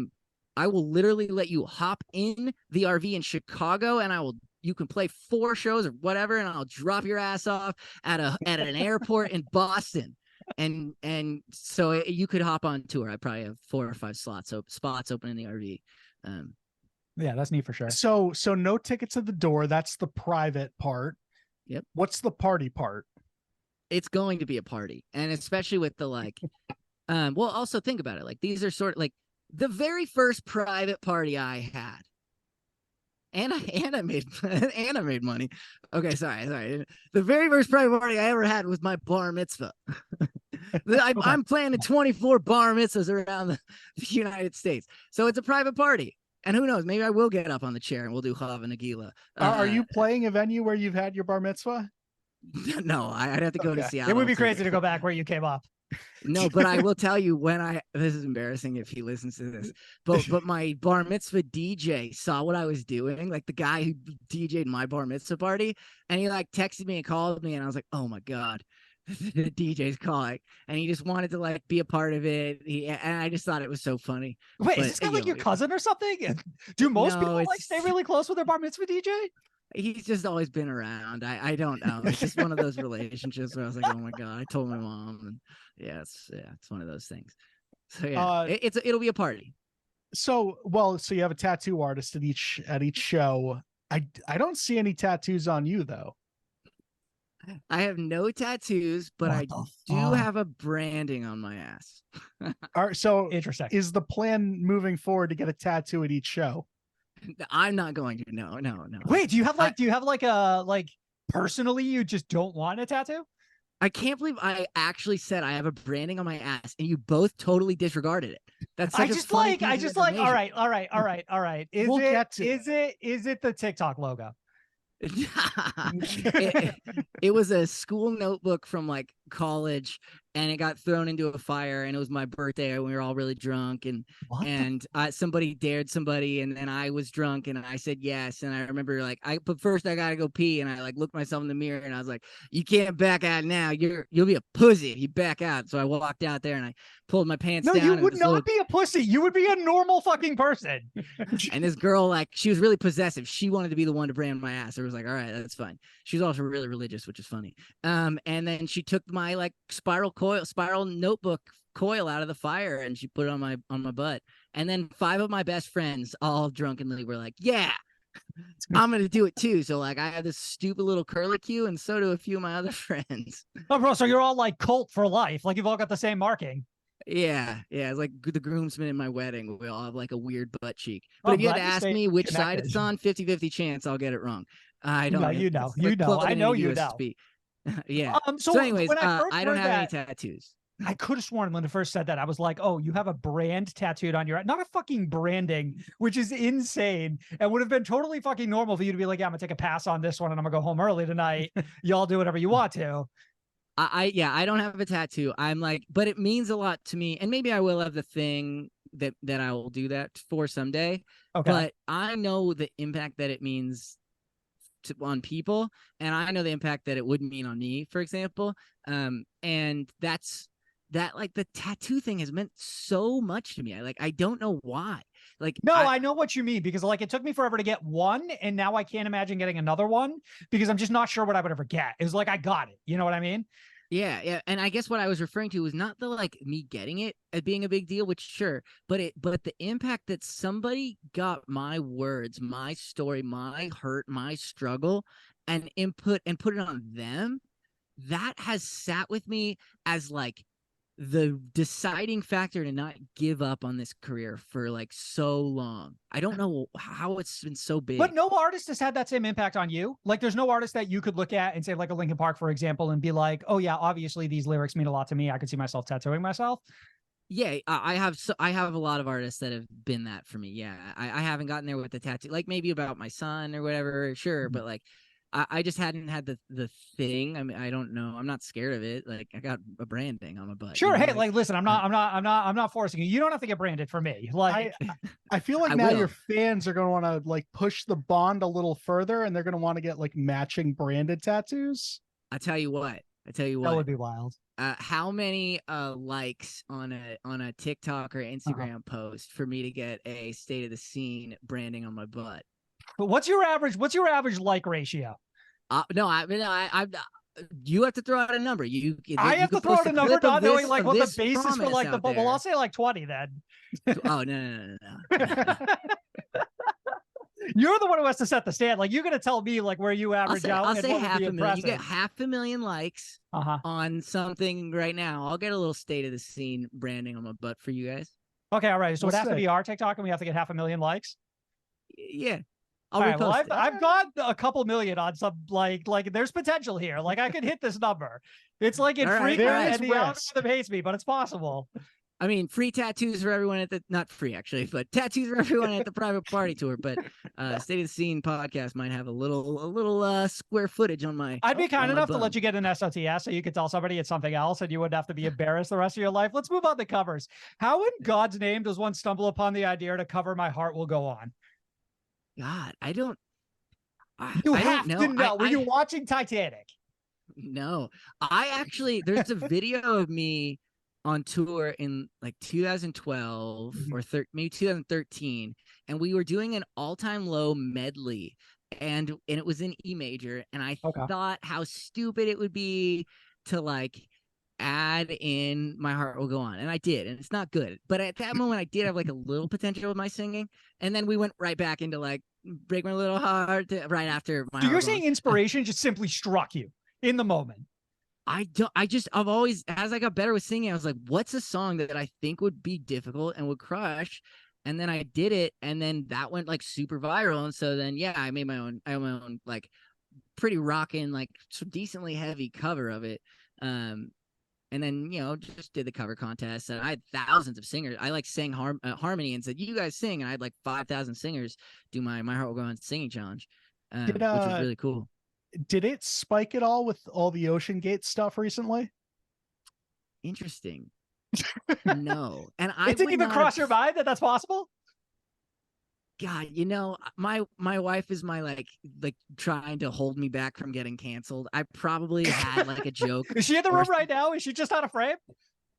will literally let you hop in the RV in Chicago, and you can play 4 shows or whatever, and I'll drop your ass off at an airport in Boston. And so you could hop on tour. I probably have 4 or 5 spots open in the RV. Yeah, that's neat for sure. So no tickets at the door. That's the private part. Yep. What's the party part? It's going to be a party, and especially with the like, well, also think about it. Like, these are sort of like the very first private party I had. And I made money. Okay, sorry. The very first private party I ever had was my bar mitzvah. I'm planning 24 bar mitzvahs around the United States. So it's a private party. And who knows, maybe I will get up on the chair and we'll do Chava Nagila. Are you playing a venue where you've had your bar mitzvah? No, I'd have to go to Seattle. It would be crazy to go back where you came up. No, but I will tell you, this is embarrassing if he listens to this, but my bar mitzvah DJ saw what I was doing, like the guy who DJ'd my bar mitzvah party, and he like texted me and called me, and I was like, oh my God, the DJ's calling, and he just wanted to like be a part of it. And I just thought it was so funny. Wait, is this guy like your cousin or something? Do most people like stay really close with their bar mitzvah DJ? He's just always been around. I don't know. It's just one of those relationships where I was like, oh my God, I told my mom, and it's one of those things. So yeah, it'll be a party. So you have a tattoo artist at each show. I don't see any tattoos on you though. I have no tattoos, but I do have a branding on my ass. All right, so interesting. Is the plan moving forward to get a tattoo at each show? I'm not going to. No. Wait, do you have like personally you just don't want a tattoo? I can't believe I actually said I have a branding on my ass, and you both totally disregarded it. That's such a funny piece of information. All right. We'll get to Is it the TikTok logo? It was a school notebook from like college, and it got thrown into a fire, and it was my birthday, and we were all really drunk, and somebody dared somebody, and then I was drunk, and I said yes, and I remember like but first I gotta go pee, and I like looked myself in the mirror, and I was like, you can't back out now, you'll be a pussy if you back out. So I walked out there and I pulled my pants down. No, you would not be a pussy. You would be a normal fucking person. And this girl, like, she was really possessive. She wanted to be the one to brand my ass. I was like, all right, that's fine. She was also really religious, which is funny. And then she took my like spiral notebook coil out of the fire, and she put it on my butt. And then 5 of my best friends all drunkenly were like, yeah, I'm gonna do it too. So like I have this stupid little curlicue, and so do a few of my other friends. Oh, bro, so you're all like cult for life. Like you've all got the same marking. Yeah. It's like the groomsmen in my wedding. We all have like a weird butt cheek. But if you had to ask me which side it's on, 50-50 chance I'll get it wrong. I don't know. You know. I know you know. Yeah. So anyways, I don't have any tattoos. I could have sworn when I first said that, I was like, oh, you have a brand tattooed on your, not a fucking branding, which is insane. And would have been totally fucking normal for you to be like, yeah, I'm gonna take a pass on this one and I'm gonna go home early tonight. Y'all do whatever you want to. I don't have a tattoo. I'm like, but it means a lot to me. And maybe I will have the thing that I will do that for someday. Okay. But I know the impact that it means on people, and I know the impact that it would mean on me, for example. And that like the tattoo thing has meant so much to me. I don't know why. Like, no, I know what you mean, because like it took me forever to get one, and now I can't imagine getting another one because I'm just not sure what I would ever get. It was like I got it. You know what I mean? Yeah. And I guess what I was referring to was not the like me getting it as being a big deal, which sure, but the impact that somebody got my words, my story, my hurt, my struggle, and input and put it on them, that has sat with me as like the deciding factor to not give up on this career for like so long. I don't know how it's been so big. But no artist has had that same impact on you. Like there's no artist that you could look at and say, like a Linkin Park, for example, and be like, oh yeah, obviously these lyrics mean a lot to me. I could see myself tattooing myself. Yeah, I have a lot of artists that have been that for me. Yeah, I haven't gotten there with the tattoo, like maybe about my son or whatever, sure, but like I just hadn't had the thing. I mean, I don't know. I'm not scared of it. Like I got a branding on my butt. Sure. You know? Hey, like listen, I'm not forcing you. You don't have to get branded for me. Like I feel like now your fans are going to want to like push the bond a little further, and they're going to want to get like matching branded tattoos. I tell you what. That would be wild. How many likes on a TikTok or Instagram post for me to get a state of the scene branding on my butt? But what's your average like ratio? No, I you have to throw out a number. I have to throw out a number, not knowing like what the basis for like the. Well, I'll say like 20 then. Oh no. You're the one who has to set the stand. Like you're gonna tell me like where you average out. I'll say 500,000. You get 500,000 likes on something right now. I'll get a little state of the scene branding on my butt for you guys. Okay, all right. So it has to be our TikTok, and we have to get 500,000 likes. Yeah. All right, well, I've got a couple million on some like there's potential here. Like I could hit this number. It's like infrequent and the algorithm hates me, but it's possible. I mean, free tattoos for everyone at the not free actually, but tattoos for everyone at the private party tour. But State of the Scene podcast might have a little square footage on my. I'd be kind enough to let you get an SOTS so you could tell somebody it's something else and you wouldn't have to be embarrassed the rest of your life. Let's move on to covers. How in God's name does one stumble upon the idea to cover My Heart Will Go On? God, I don't. You have to know. Were you watching Titanic? No, there's a video of me on tour in like 2012 or maybe 2013, and we were doing an all-time low medley, and it was in E major, and I thought how stupid it would be to like add in My Heart Will Go On, and I did, and it's not good, but at that moment I did have like a little potential with my singing, and then we went right back into like Break My Little Heart right after My Heart. So you're saying inspiration just simply struck you in the moment? I've always, as I got better with singing, I was like, what's a song that I think would be difficult and would crush? And then I did it, and then that went like super viral. And so then, yeah, I made my own like pretty rocking, like decently heavy cover of it. And then, just did the cover contest, and I had thousands of singers. I like sang harmony and said, "You guys sing," and I had like 5,000 singers do my Heart Will Go On singing challenge, which was really cool. Did it spike at all with all the Ocean Gate stuff recently? Interesting. No, and it didn't even cross your mind that that's possible. God, my wife is my like trying to hold me back from getting canceled. I probably had like a joke. Is she in the room right now? Is she just out of frame?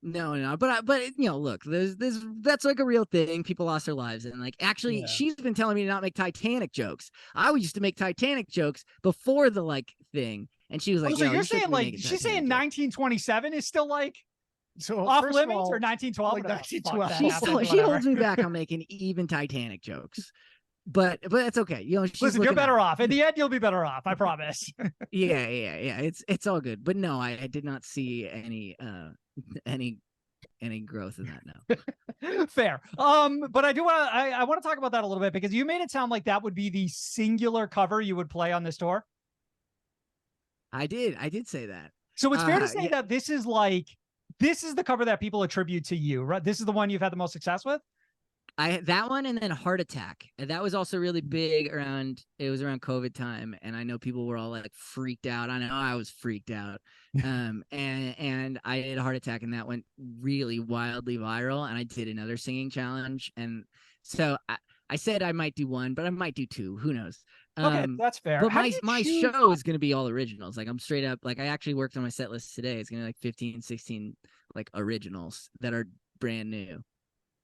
No, but look, there's that's like a real thing. People lost their lives, and like actually, she's been telling me to not make Titanic jokes. I used to make Titanic jokes before the like thing, and she was like, "So you're saying like she's saying 1927 is still like." So off limits or 1912? Like 1912. She holds me back on making even Titanic jokes, but it's okay. Listen, you're better off. In the end, you'll be better off. I promise. Yeah. It's all good. But no, I did not see any growth in that. No. Fair. But I do want to. I want to talk about that a little bit because you made it sound like that would be the singular cover you would play on this tour. I did say that. So it's fair to say that this is the cover that people attribute to you, right? This is the one you've had the most success with? That one, and then Heart Attack. That was also really big it was around COVID time, and I know people were all like freaked out. I know I was freaked out. And I did Heart Attack, and that went really wildly viral, and I did another singing challenge. And so I said I might do one, but I might do two. Who knows? Okay, that's fair. But my show is going to be all originals. Like I'm straight up, like I actually worked on my set list today. It's going to be like 15, 16 like originals that are brand new.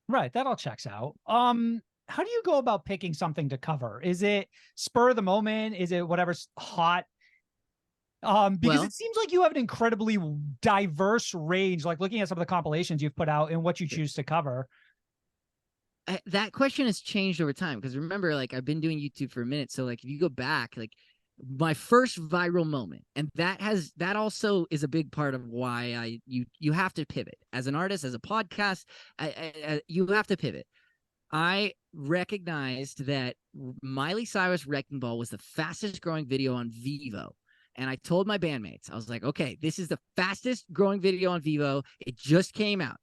Right. That all checks out. How do you go about picking something to cover? Is it spur of the moment? Is it whatever's hot? Because it seems like you have an incredibly diverse range, like looking at some of the compilations you've put out and what you choose to cover. That question has changed over time because remember, like I've been doing YouTube for a minute. So like if you go back, like my first viral moment, and that also is a big part of why you have to pivot as an artist, as a podcast, you have to pivot. I recognized that Miley Cyrus Wrecking Ball was the fastest growing video on Vivo. And I told my bandmates, I was like, okay, this is the fastest growing video on Vivo. It just came out.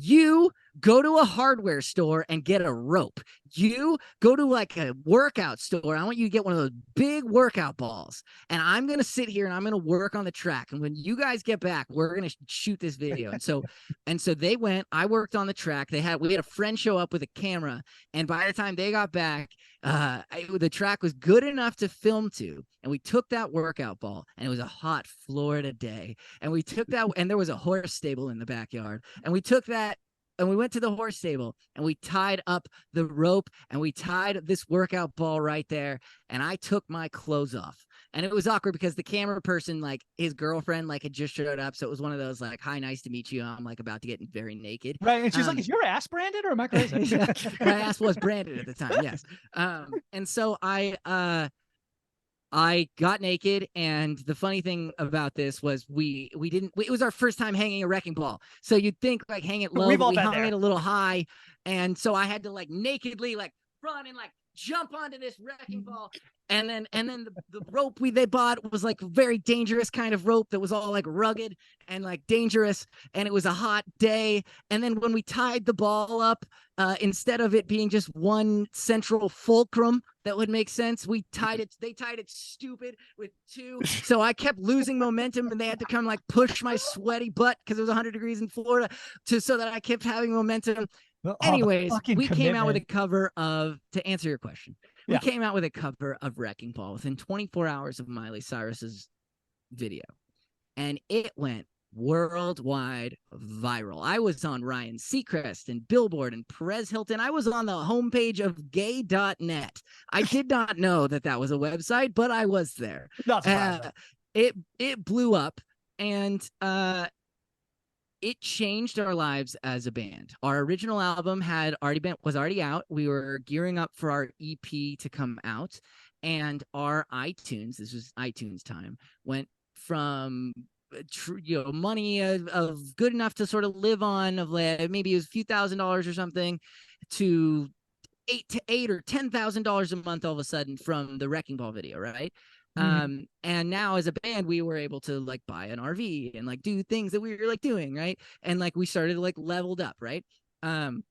You go to a hardware store and get a rope. You go to like a workout store. I want you to get one of those big workout balls. And I'm going to sit here and I'm going to work on the track. And when you guys get back, we're going to shoot this video. And so they went, I worked on the track. We had a friend show up with a camera. And by the time they got back, the track was good enough to film to. And we took that workout ball, and it was a hot Florida day. And we took that, and there was a horse stable in the backyard. And we took that, and we went to the horse stable, and we tied up the rope, and we tied this workout ball right there. And I took my clothes off. And it was awkward because the camera person, like his girlfriend, like had just showed up. So it was one of those like, hi, nice to meet you. I'm like about to get very naked. Right. And she's like, is your ass branded or am I crazy? My ass was branded at the time. Yes. And so I got naked, and the funny thing about this was it was our first time hanging a wrecking ball. So you'd think like hang it low, but we hung it a little high. And so I had to like nakedly like run and like jump onto this wrecking ball. And then the rope they bought was like a very dangerous kind of rope that was all like rugged and like dangerous. And it was a hot day. And then when we tied the ball up, instead of it being just one central fulcrum that would make sense, they tied it stupid with two. So I kept losing momentum, and they had to come like push my sweaty butt because it was 100 degrees in Florida so that I kept having momentum. Anyways, we came out with a cover to answer your question. We came out with a cover of Wrecking Ball within 24 hours of Miley Cyrus's video, and it went worldwide viral. I was on Ryan Seacrest and Billboard and Perez Hilton. I was on the homepage of gay.net. I did not know that was a website, but I was there. Not surprising. It blew up, and it changed our lives as a band. Our original album was already out. We were gearing up for our EP to come out, and our iTunes, this was iTunes time, went from money of good enough to sort of live on, of like maybe it was a few $1,000s or something, to $8,000 or $10,000 a month all of a sudden from the Wrecking Ball video, right? And now as a band, we were able to like buy an RV and like do things that we were like doing, right? And like we started like leveled up, right? And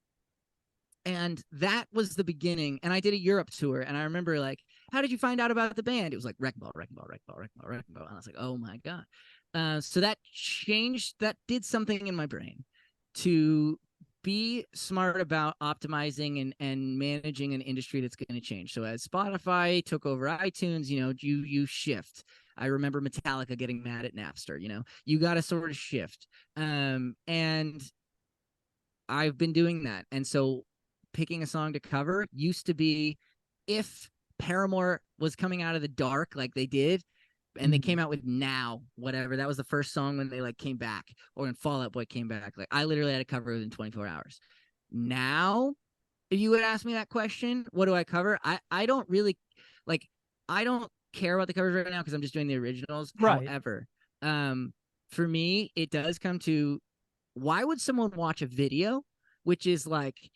that was the beginning. And I did a Europe tour, and I remember like, how did you find out about the band? It was like Wrecking Ball, Wrecking Ball, Wrecking Ball, Wrecking Ball, Wrecking Ball. And I was like, oh my God. So that changed, that did something in my brain to be smart about optimizing and managing an industry that's going to change. So as Spotify took over iTunes, you shift. I remember Metallica getting mad at Napster, you got to sort of shift. And I've been doing that. And so picking a song to cover used to be, if Paramore was coming out of the dark like they did, and they came out with Now, whatever, that was the first song when they like came back, or when Fall Out Boy came back, like I literally had to cover within 24 hours. Now, if you would ask me that question, what do I cover? I don't really like, I don't care about the covers right now because I'm just doing the originals. Right. However, for me, it does come to, why would someone watch a video, which is like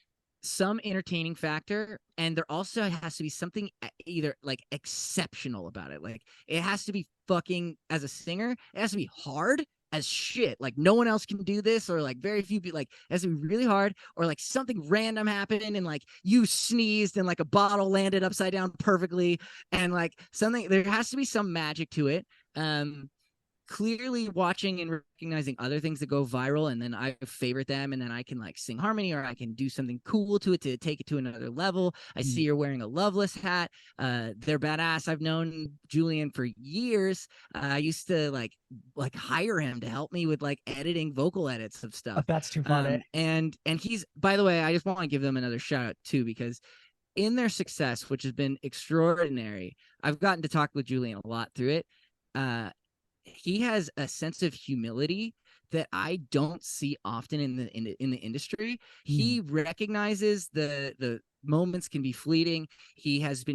some entertaining factor, and there also has to be something either like exceptional about it. Like it has to be fucking, as a singer, it has to be hard as shit. Like no one else can do this, or like very few people. Like it has to be really hard, or like something random happened and like you sneezed and like a bottle landed upside down perfectly, and like something, there has to be some magic to it. Clearly watching and recognizing other things that go viral, and then I favorite them, and then I can like sing harmony, or I can do something cool to it to take it to another level. I see you're wearing a Loveless hat. They're badass. I've known Julian for years. I used to like hire him to help me with like editing vocal edits of stuff. That's too funny. And he's, by the way, I just want to give them another shout out too, because in their success, which has been extraordinary, I've gotten to talk with Julian a lot through it. He has a sense of humility that I don't see often in the industry. He recognizes the moments can be fleeting. He has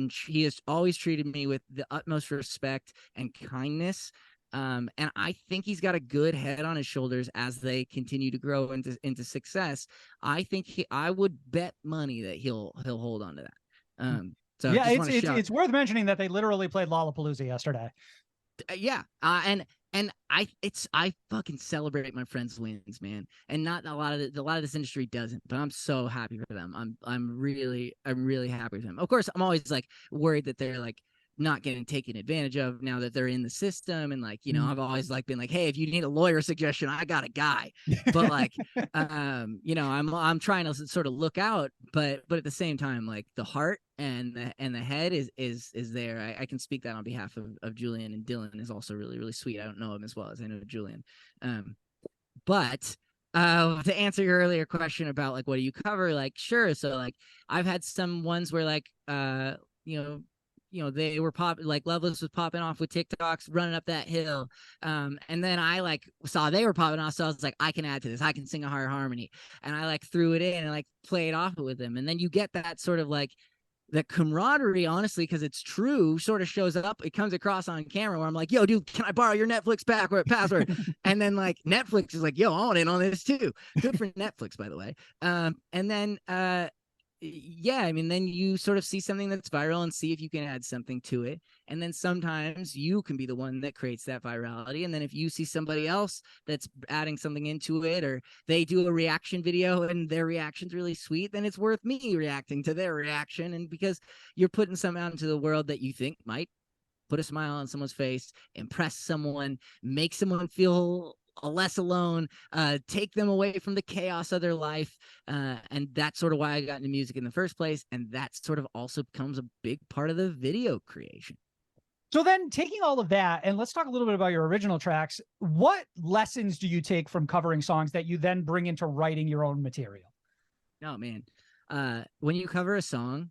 always treated me with the utmost respect and kindness. And I think he's got a good head on his shoulders as they continue to grow into success. I think I would bet money that he'll hold on to that. So yeah, it's worth mentioning that they literally played Lollapalooza yesterday. Yeah, and I fucking celebrate my friends' wins, man, and not a lot of this industry doesn't, but I'm so happy for them. I'm really happy for them. Of course, I'm always like worried that they're like not getting taken advantage of now that they're in the system, and like I've always like been like, hey, if you need a lawyer suggestion, I got a guy. But like I'm trying to sort of look out, but at the same time, like the heart and the head is there. I can speak that on behalf of Julian, and Dylan is also really, really sweet. I don't know him as well as I know Julian. But to answer your earlier question about like what do you cover, like sure, so like I've had some ones where like they were like Loveless was popping off with TikToks, running up that hill. And then I like saw they were popping off. So I was like, I can add to this. I can sing a higher harmony. And I like threw it in and like played off with them. And then you get that sort of like the camaraderie, honestly, because it's true, sort of shows up. It comes across on camera where I'm like, yo, dude, can I borrow your Netflix password? And then like Netflix is like, yo, I want in on this too. Good for Netflix, by the way. And then yeah, I mean, then you sort of see something that's viral and see if you can add something to it. And then sometimes you can be the one that creates that virality. And then if you see somebody else that's adding something into it, or they do a reaction video and their reaction's really sweet, then it's worth me reacting to their reaction. And because you're putting something out into the world that you think might put a smile on someone's face, impress someone, make someone feel less alone, take them away from the chaos of their life, and that's sort of why I got into music in the first place, and that sort of also becomes a big part of the video creation. So then, taking all of that, and let's talk a little bit about your original tracks. What lessons do you take from covering songs that you then bring into writing your own material? No, man, when you cover a song,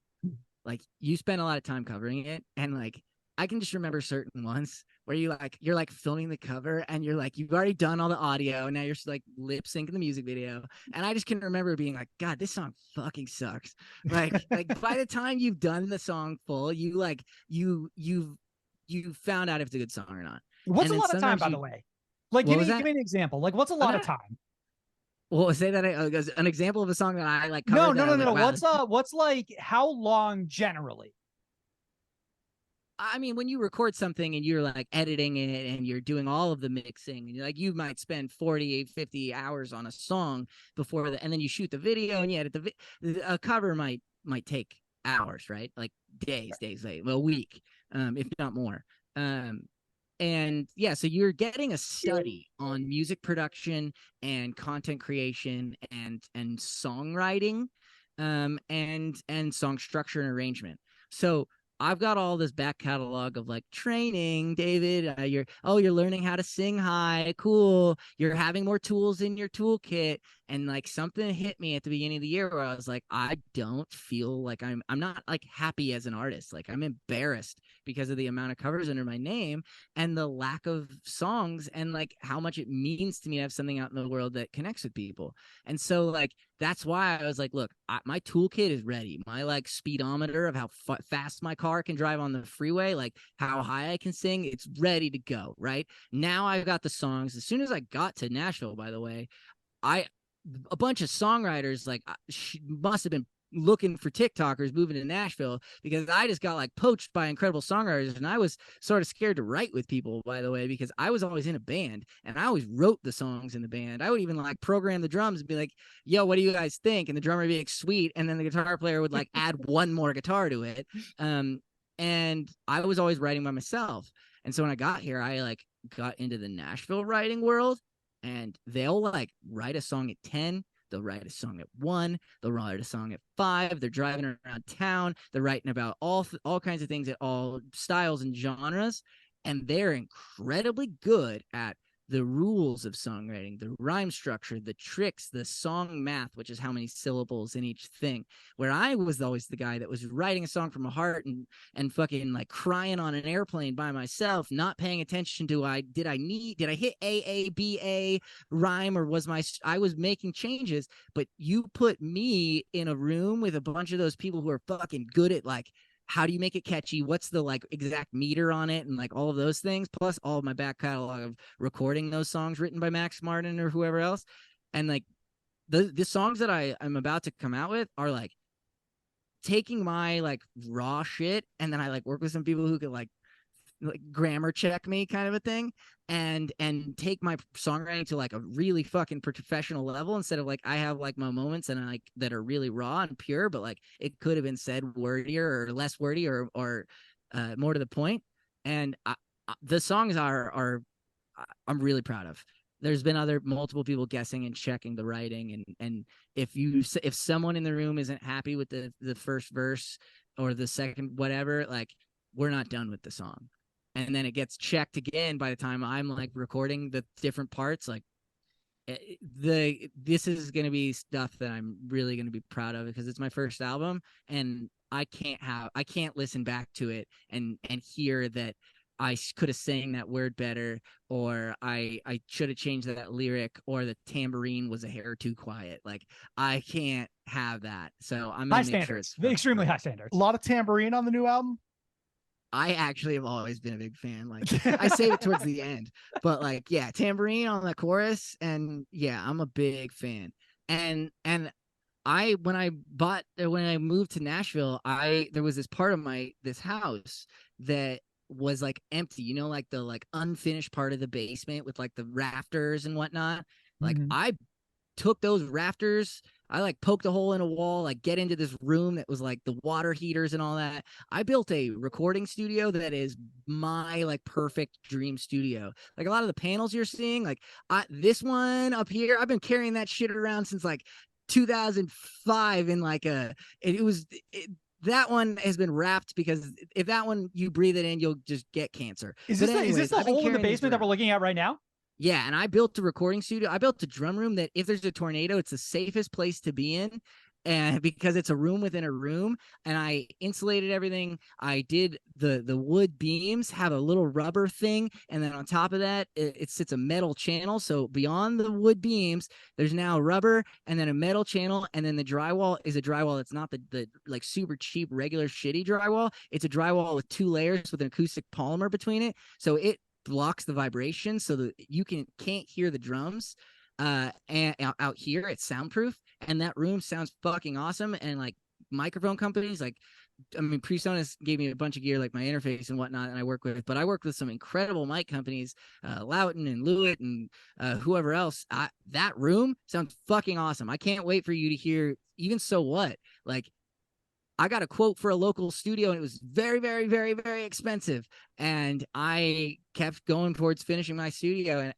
like you spend a lot of time covering it, and like I can just remember certain ones where you're like filming the cover and you're like, you've already done all the audio and now you're like lip syncing the music video. And I just can remember being like, God, this song fucking sucks. Like by the time you've done the song full, you like, you found out if it's a good song or not. What's a lot of time, by the way? Like, What was give that? me an example. Like, what's a lot of time? Well, say that as an example of a song that I like No, covered. no, That I no, was no, like, no. wow. What's like how long generally? I mean, when you record something and you're like editing it and you're doing all of the mixing, and like you might spend 40, 50 hours on a song before and then you shoot the video and you edit a cover might take hours, right? Like days, like a week, if not more. Um, and yeah, so you're getting a study on music production and content creation and songwriting, and song structure and arrangement. So I've got all this back catalog of like training, David. You're learning how to sing high, cool. You're having more tools in your toolkit, and like something hit me at the beginning of the year where I was like, I don't feel like I'm not like happy as an artist. Like I'm embarrassed because of the amount of covers under my name and the lack of songs and like how much it means to me to have something out in the world that connects with people. And so like that's why I was like, look, my toolkit is ready. My like speedometer of how fast my car can drive on the freeway, like how high I can sing, it's ready to go. Right now, I've got the songs. As soon as I got to Nashville, by the way, a bunch of songwriters like must have been looking for TikTokers moving to Nashville because I just got like poached by incredible songwriters, and I was sort of scared to write with people, by the way, because I was always in a band and I always wrote the songs in the band. I would even like program the drums and be like, yo, what do you guys think? And the drummer would be like, sweet. And then the guitar player would like add one more guitar to it. And I was always writing by myself. And so when I got here, I like got into the Nashville writing world, and they'll like write a song at 10. They'll write a song at 1. They'll write a song at 5. They're driving around town. They're writing about all kinds of things at all styles and genres. And they're incredibly good at the rules of songwriting, the rhyme structure, the tricks, the song math, which is how many syllables in each thing. Where I was always the guy that was writing a song from my heart and fucking like crying on an airplane by myself, not paying attention to did I hit A rhyme, or I was making changes. But you put me in a room with a bunch of those people who are fucking good at like, how do you make it catchy? What's the like exact meter on it? And like all of those things, plus all of my back catalog of recording those songs written by Max Martin or whoever else. And like the songs that I'm about to come out with are like taking my like raw shit, and then I like work with some people who could like grammar check me kind of a thing, and take my songwriting to like a really fucking professional level, instead of like I have like my moments and like that are really raw and pure, but like it could have been said wordier or less wordy or more to the point. And the songs are I'm really proud of. There's been multiple people guessing and checking the writing, and if someone in the room isn't happy with the first verse or the second whatever, like we're not done with the song. And then it gets checked again by the time I'm like recording the different parts. Like this is going to be stuff that I'm really going to be proud of, because it's my first album, and I can't listen back to it and hear that I could have sang that word better, or I should have changed that lyric, or the tambourine was a hair too quiet. Like I can't have that. So I'm High gonna make standards, sure it's extremely high standards. A lot of tambourine on the new album. I actually have always been a big fan. Like I save it towards the end, but like, yeah, tambourine on the chorus. And yeah, I'm a big fan. And when I moved to Nashville, there was this part of this house that was like empty, like the like unfinished part of the basement with like the rafters and whatnot. Like I took those rafters, I like poked a hole in a wall, like get into this room that was like the water heaters and all that. I built a recording studio that is my like perfect dream studio. Like a lot of the panels you're seeing, like this one up here, I've been carrying that shit around since like 2005 in like that one has been wrapped, because if that one you breathe it in, you'll just get cancer. Is this the hole in the basement that we're looking at right now? Yeah, and I built a recording studio. I built a drum room that if there's a tornado, it's the safest place to be in, and because it's a room within a room, and I insulated everything. I did the wood beams have a little rubber thing, and then on top of that, it sits a metal channel. So beyond the wood beams, there's now rubber and then a metal channel, and then the drywall is a drywall that's not the like super cheap regular shitty drywall. It's a drywall with 2 layers with an acoustic polymer between it. So blocks the vibration so that you can't hear the drums. And out here it's soundproof, and that room sounds fucking awesome. And like microphone companies, like, I mean, PreSonus gave me a bunch of gear, like my interface and whatnot, and I worked with some incredible mic companies, Loughton and Lewitt and whoever else. That room sounds fucking awesome. I can't wait for you to hear even So What. Like, I got a quote for a local studio, and it was very, very, very, very expensive. And I kept going towards finishing my studio, and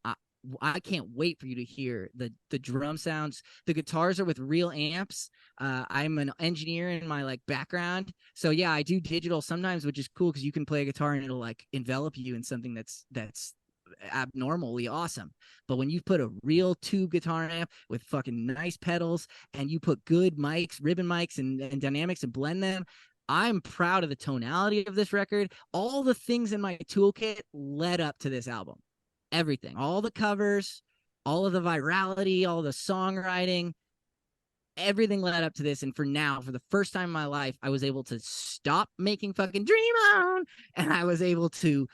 I can't wait for you to hear the drum sounds. The guitars are with real amps. I'm an engineer in my like background, so yeah, I do digital sometimes, which is cool because you can play a guitar and it'll like envelop you in something that's abnormally awesome. But when you put a real tube guitar amp with fucking nice pedals, and you put good mics, ribbon mics, and dynamics, and blend them, I'm proud of the tonality of this record. All the things in my toolkit led up to this album. Everything, all the covers, all of the virality, all the songwriting, everything led up to this. And for the first time in my life, I was able to stop making fucking Dream On, and I was able to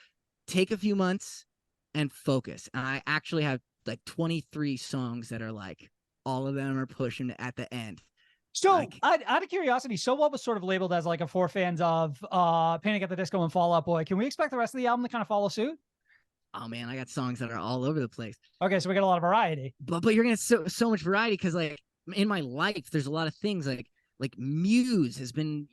take a few months and focus. And I actually have like 23 songs that are like, all of them are pushing at the end. So, like, out of curiosity, So What was sort of labeled as like a for fans of Panic at the Disco and Fall Out Boy. Can we expect the rest of the album to kind of follow suit? Oh man, I got songs that are all over the place. Okay, so we got a lot of variety. But you're gonna so much variety, because like in my life, there's a lot of things like Muse has been,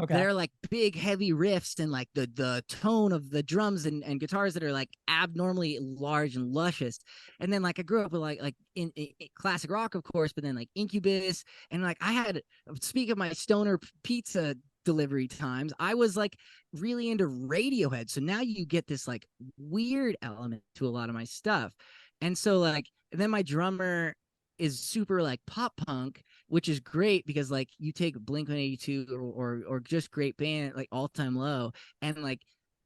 they're like big heavy riffs, and like the tone of the drums and guitars that are like abnormally large and luscious. And then like I grew up with like in classic rock, of course, but then like Incubus, and like I had, speak of my stoner pizza delivery times, I was like really into Radiohead. So now you get this like weird element to a lot of my stuff. And so like, and then my drummer is super like pop punk, which is great because like you take Blink-182 or just great band like All Time Low, and like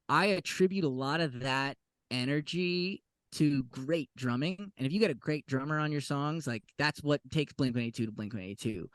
I attribute a lot of that energy to great drumming. And if you get a great drummer on your songs, like that's what takes Blink-182 to Blink-182.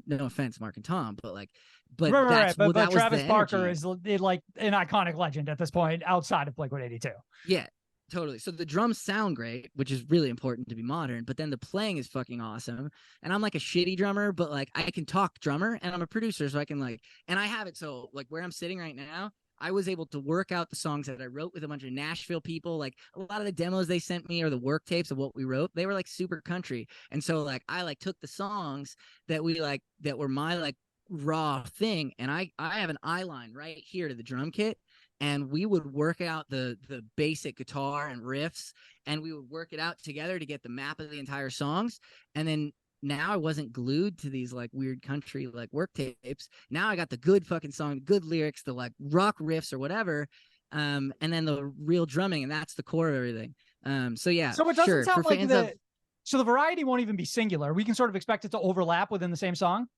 No offense, Mark and Tom, but like, but right. But that Travis was the Barker energy. is like an iconic legend at this point outside of Blink-182. Yeah, totally. So the drums sound great, which is really important to be modern, but then the playing is fucking awesome. And I'm like a shitty drummer, but like I can talk drummer, and I'm a producer, so I can like, and I have it so like where I'm sitting right now, I was able to work out the songs that I wrote with a bunch of Nashville people. Like a lot of the demos they sent me or the work tapes of what we wrote, they were like super country. And so like I like took the songs that we like that were my like raw thing, and I have an eye line right here to the drum kit, and we would work out the basic guitar and riffs, and we would work it out together to get the map of the entire songs. And then now I wasn't glued to these like weird country like work tapes. Now I got the good fucking song, good lyrics, the like rock riffs or whatever, and then the real drumming, and that's the core of everything. So yeah, So it doesn't sound for like fans so the variety won't even be singular. We can sort of expect it to overlap within the same song.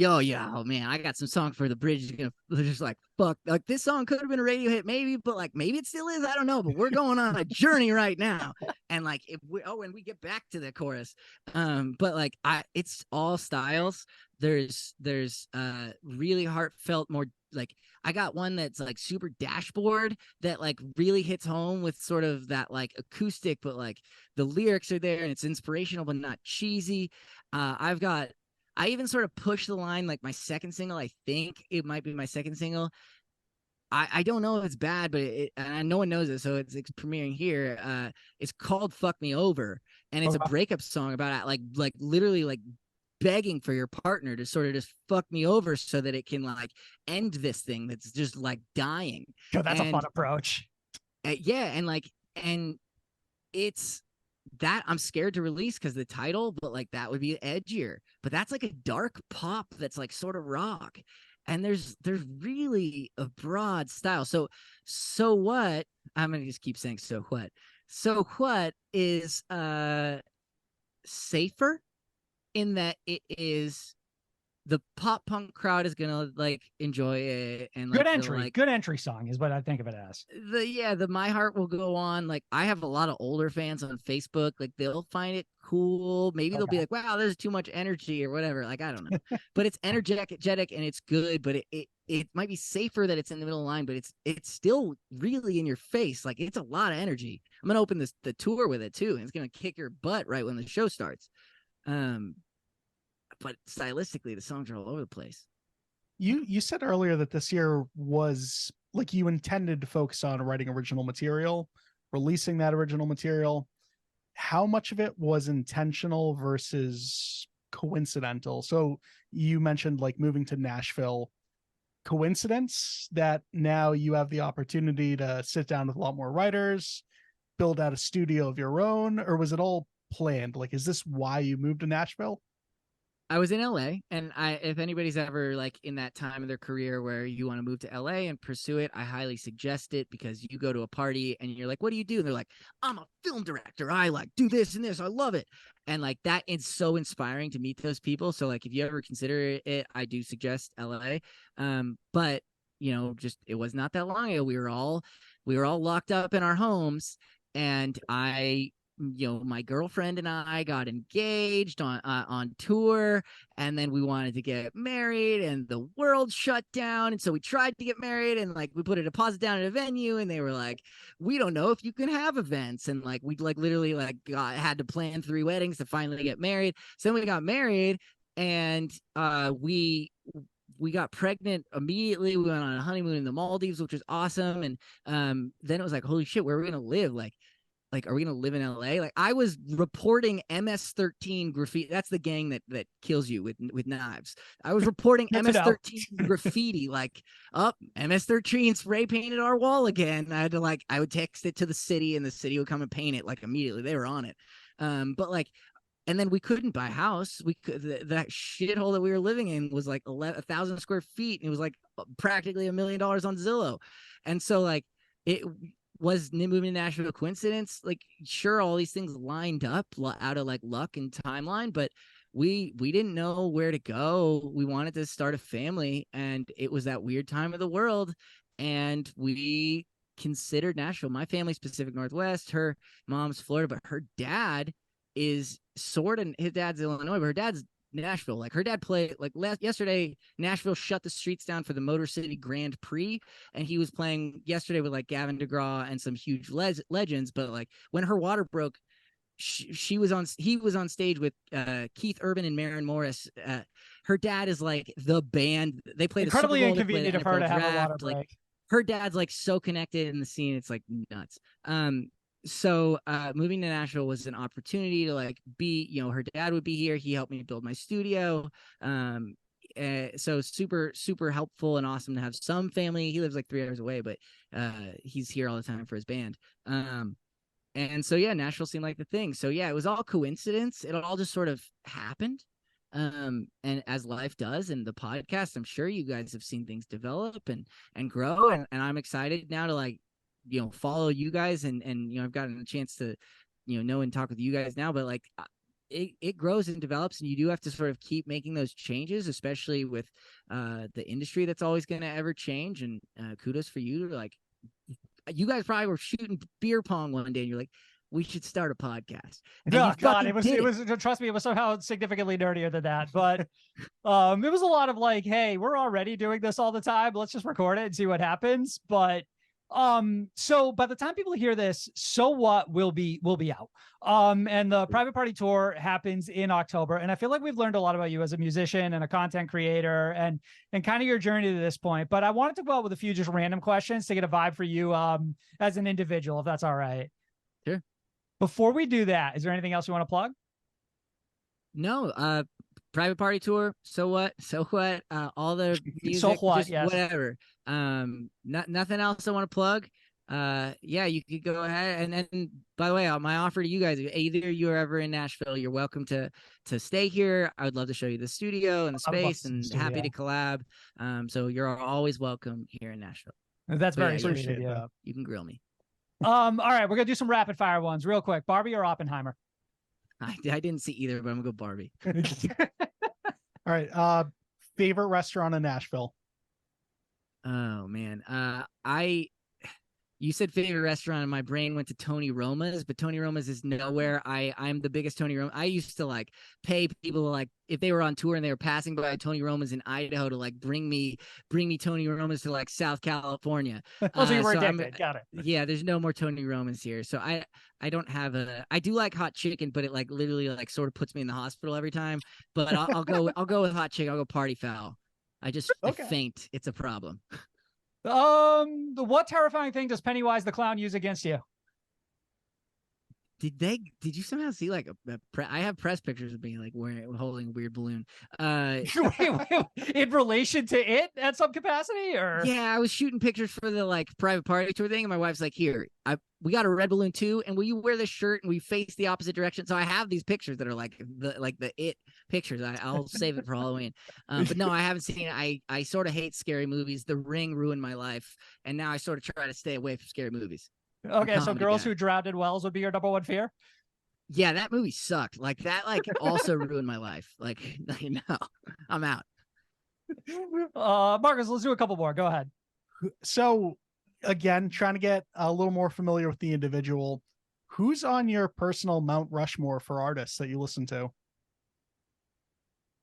Oh man, I got some song for the bridge. They're just like, fuck, like this song could have been a radio hit, maybe, but like maybe it still is. I don't know, but we're going on a journey right now. And like, and we get back to the chorus, but like, it's all styles. There's really heartfelt, more like I got one that's like super dashboard that like really hits home with sort of that like acoustic, but like the lyrics are there and it's inspirational but not cheesy. I even sort of pushed the line, like my second single, I think it might be my second single. I don't know if it's bad, but and no one knows it, so it's premiering here. It's called "Fuck Me Over," and it's a breakup song about like literally like begging for your partner to sort of just fuck me over so that it can like end this thing that's just like dying. Oh, that's a fun approach. Yeah, and it's that I'm scared to release because the title, but like that would be edgier. But that's like a dark pop that's like sort of rock. And there's really a broad style. So what? I'm gonna just keep saying so what. So what is safer in that it is the pop punk crowd is gonna like enjoy it, and like, good entry song is what I think of it as. The My Heart Will Go On. Like I have a lot of older fans on Facebook. Like they'll find it cool. Maybe they'll be like, "Wow, there's too much energy" or whatever. Like I don't know, but it's energetic and it's good. But it might be safer that it's in the middle of the line, but it's still really in your face. Like, it's a lot of energy. I'm gonna open the tour with it too, and it's gonna kick your butt right when the show starts. But stylistically, the songs are all over the place. You said earlier that this year was like you intended to focus on writing original material, releasing that original material. How much of it was intentional versus coincidental? So you mentioned like moving to Nashville. Coincidence that now you have the opportunity to sit down with a lot more writers, build out a studio of your own, or was it all planned? Like, is this why you moved to Nashville? I was in LA, and if anybody's ever like in that time of their career where you want to move to LA and pursue it, I highly suggest it, because you go to a party and you're like, what do you do? And they're like, I'm a film director. I like do this and this. I love it. And like that is so inspiring to meet those people. So like if you ever consider it, I do suggest LA. But just it was not that long ago. We were all locked up in our homes, and my girlfriend and I got engaged on tour, and then we wanted to get married, and the world shut down, and so we tried to get married, and like we put a deposit down at a venue, and they were like, we don't know if you can have events, and like we like literally like had to plan 3 weddings to finally get married. So then we got married, and we got pregnant immediately. We went on a honeymoon in the Maldives, which was awesome. And then it was like, holy shit, where are we gonna live? Like, are we going to live in LA? Like, I was reporting MS-13 graffiti. That's the gang that kills you with knives. I was reporting MS-13 graffiti, like, MS-13 spray painted our wall again. I would text it to the city, and the city would come and paint it like immediately. They were on it. But like, and then we couldn't buy a house. We could, that shithole that we were living in was like 1,000 square feet. And it was like practically $1 million on Zillow. And so like was moving to Nashville a coincidence? Like, sure, all these things lined up out of like luck and timeline, but we didn't know where to go. We wanted to start a family, and it was that weird time of the world, and we considered Nashville. My family's Pacific Northwest. Her mom's Florida, but her dad is his dad's Illinois, but her dad's Nashville. Like, her dad played yesterday. Nashville shut the streets down for the Motor City Grand Prix, and he was playing yesterday with like Gavin DeGraw and some huge legends. But like when her water broke, he was on stage with Keith Urban and Maren Morris. Her dad is like the band. They play incredibly the Super Bowl, inconvenient of her to have a water break. Like, her dad's like so connected in the scene. It's like nuts. So moving to Nashville was an opportunity to like be, her dad would be here. He helped me build my studio. So super, super helpful and awesome to have some family. He lives like 3 hours away, but he's here all the time for his band. And so, yeah, Nashville seemed like the thing. So yeah, it was all coincidence. It all just sort of happened. And as life does, and the podcast, I'm sure you guys have seen things develop and grow. And I'm excited now to like, follow you guys, and I've gotten a chance to know and talk with you guys now, but like it grows and develops, and you do have to sort of keep making those changes, especially with the industry that's always going to ever change. And kudos for you. Like, you guys probably were shooting beer pong one day, and you're like, we should start a podcast. And oh God, it was trust me, it was somehow significantly nerdier than that. But it was a lot of like, hey, we're already doing this all the time. Let's just record it and see what happens. But so by the time people hear this, So What will be out. And the private party tour happens in October. And I feel like we've learned a lot about you as a musician and a content creator and kind of your journey to this point. But I wanted to go out with a few just random questions to get a vibe for you as an individual, if that's all right. Sure. Before we do that, is there anything else you want to plug? No, private party tour. So what? All the music, so what? just yes. Whatever. Nothing else I want to plug. Yeah, you could go ahead. And then, by the way, my offer to you guys: either you're ever in Nashville, you're welcome to stay here. I would love to show you the studio and the space, and happy to collab. So you're always welcome here in Nashville. That's very appreciate sweet of that. You can grill me. All right, we're gonna do some rapid fire ones real quick. Barbie or Oppenheimer? I didn't see either, but I'm gonna go Barbie. All right. Favorite restaurant in Nashville? Oh man. You said favorite restaurant, and my brain went to Tony Roma's, but Tony Roma's is nowhere. I'm the biggest Tony Roma. I used to like pay people like if they were on tour and they were passing by Tony Roma's in Idaho to like bring me Tony Roma's to like South California. Oh, so you were so addicted. Got it. Yeah, there's no more Tony Roma's here. So I don't have I do like hot chicken, but it like literally like sort of puts me in the hospital every time. But I'll go with hot chicken. I'll go party foul. I faint. It's a problem. What terrifying thing does Pennywise the Clown use against you? Did you somehow see like I have press pictures of me like holding a weird balloon. Wait, in relation to it at some capacity, or yeah, I was shooting pictures for the like private party tour thing, and my wife's like, "Here, we got a red balloon too, and will you wear this shirt?" And we face the opposite direction. So I have these pictures that are like the it pictures. I'll save it for Halloween. But no, I haven't seen it. I sort of hate scary movies. The Ring ruined my life, and now I sort of try to stay away from scary movies. Okay, so Girls Who Drowned in Wells would be your number one fear? Yeah, that movie sucked. Like that, like also ruined my life. Like, no, I'm out. Marcus, let's do a couple more. Go ahead. So again, trying to get a little more familiar with the individual. Who's on your personal Mount Rushmore for artists that you listen to?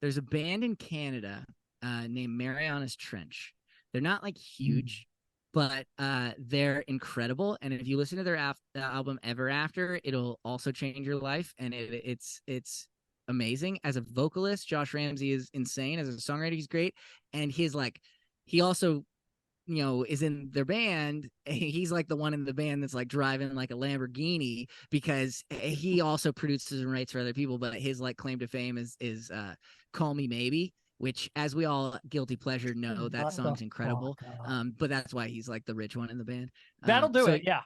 There's a band in Canada named Mariana's Trench. They're not like huge, but they're incredible. And if you listen to their album Ever After, it'll also change your life. And it's amazing. As a vocalist, Josh Ramsey is insane. As a songwriter, he's great. And he also, is in their band. He's like the one in the band that's like driving like a Lamborghini because he also produces and writes for other people. But his like claim to fame is Call Me Maybe, which, as we all guilty pleasure know, that song's incredible. But that's why he's like the rich one in the band. That'll do it. Yeah.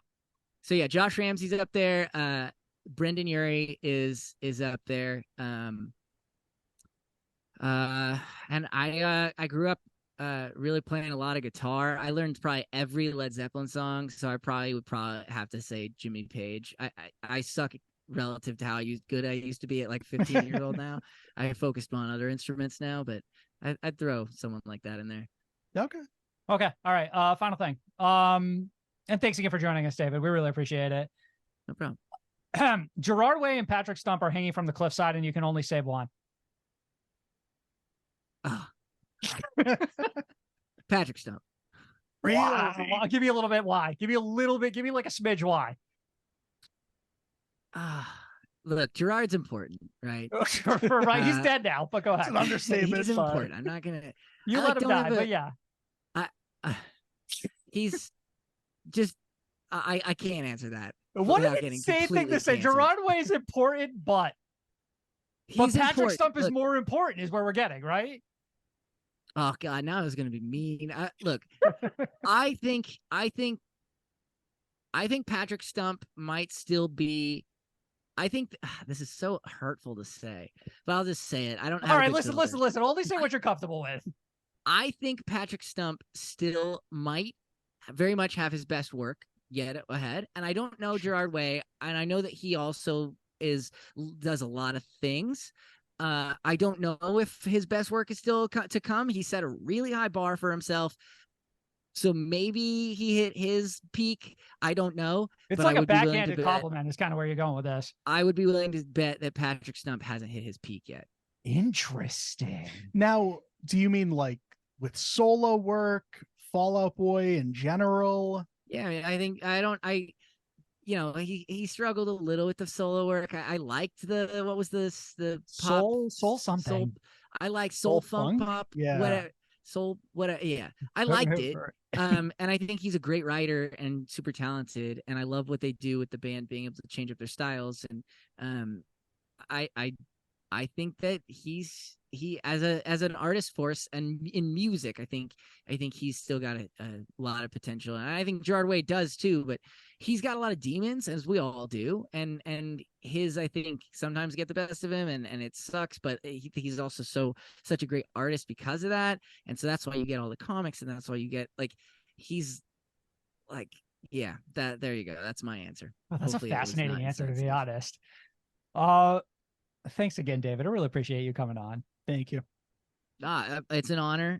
So yeah, Josh Ramsey's up there. Brendan Urie is up there. And I grew up really playing a lot of guitar. I learned probably every Led Zeppelin song, so I would have to say Jimmy Page. I suck relative to how good I used to be at like 15 years old now. I focused on other instruments now, but I'd throw someone like that in there. Okay. All right. Final thing. And thanks again for joining us, David. We really appreciate it. No problem. Gerard Way and Patrick Stump are hanging from the cliffside, and you can only save one. Oh. Patrick Stump. Really? I'll give you a little bit why. Give me like a smidge why. Look, Gerard's important, right? Right, he's dead now, but go ahead. It's an understatement. He's important. I'm not gonna. You let him die, but yeah. He's just. I can't answer that. What an insane thing to say. Gerard Way is important, but Patrick Stump is more important, is where we're getting, right? Oh God, now it's gonna be mean. Look, I think Patrick Stump might still be. I think this is so hurtful to say, but I'll just say it. I don't. All right, listen. Only say what you're comfortable with. I think Patrick Stump still might very much have his best work yet ahead, and I don't know Gerard Way, and I know that he also does a lot of things. I don't know if his best work is still to come. He set a really high bar for himself. So maybe he hit his peak. I don't know. It's like a backhanded compliment is kind of where you're going with this. I would be willing to bet that Patrick Stump hasn't hit his peak yet. Interesting. Now, do you mean like with solo work, Fall Out Boy in general? Yeah, he struggled a little with the solo work. I liked the pop, soul something. I like soul funk pop. Yeah. Yeah. I liked it. And I think he's a great writer and super talented. And I love what they do with the band being able to change up their styles. And I think that he as an artist force and in music, I think he's still got a lot of potential. And I think Gerard Way does too, but he's got a lot of demons, as we all do. And his, I think, sometimes get the best of him and it sucks, but he's also such a great artist because of that. And so that's why you get all the comics, and that's why you get he's like, yeah, there you go. That's my answer. Well, that's Hopefully a fascinating answer, to be honest. Thanks again, David. I really appreciate you coming on. Thank you. It's an honor.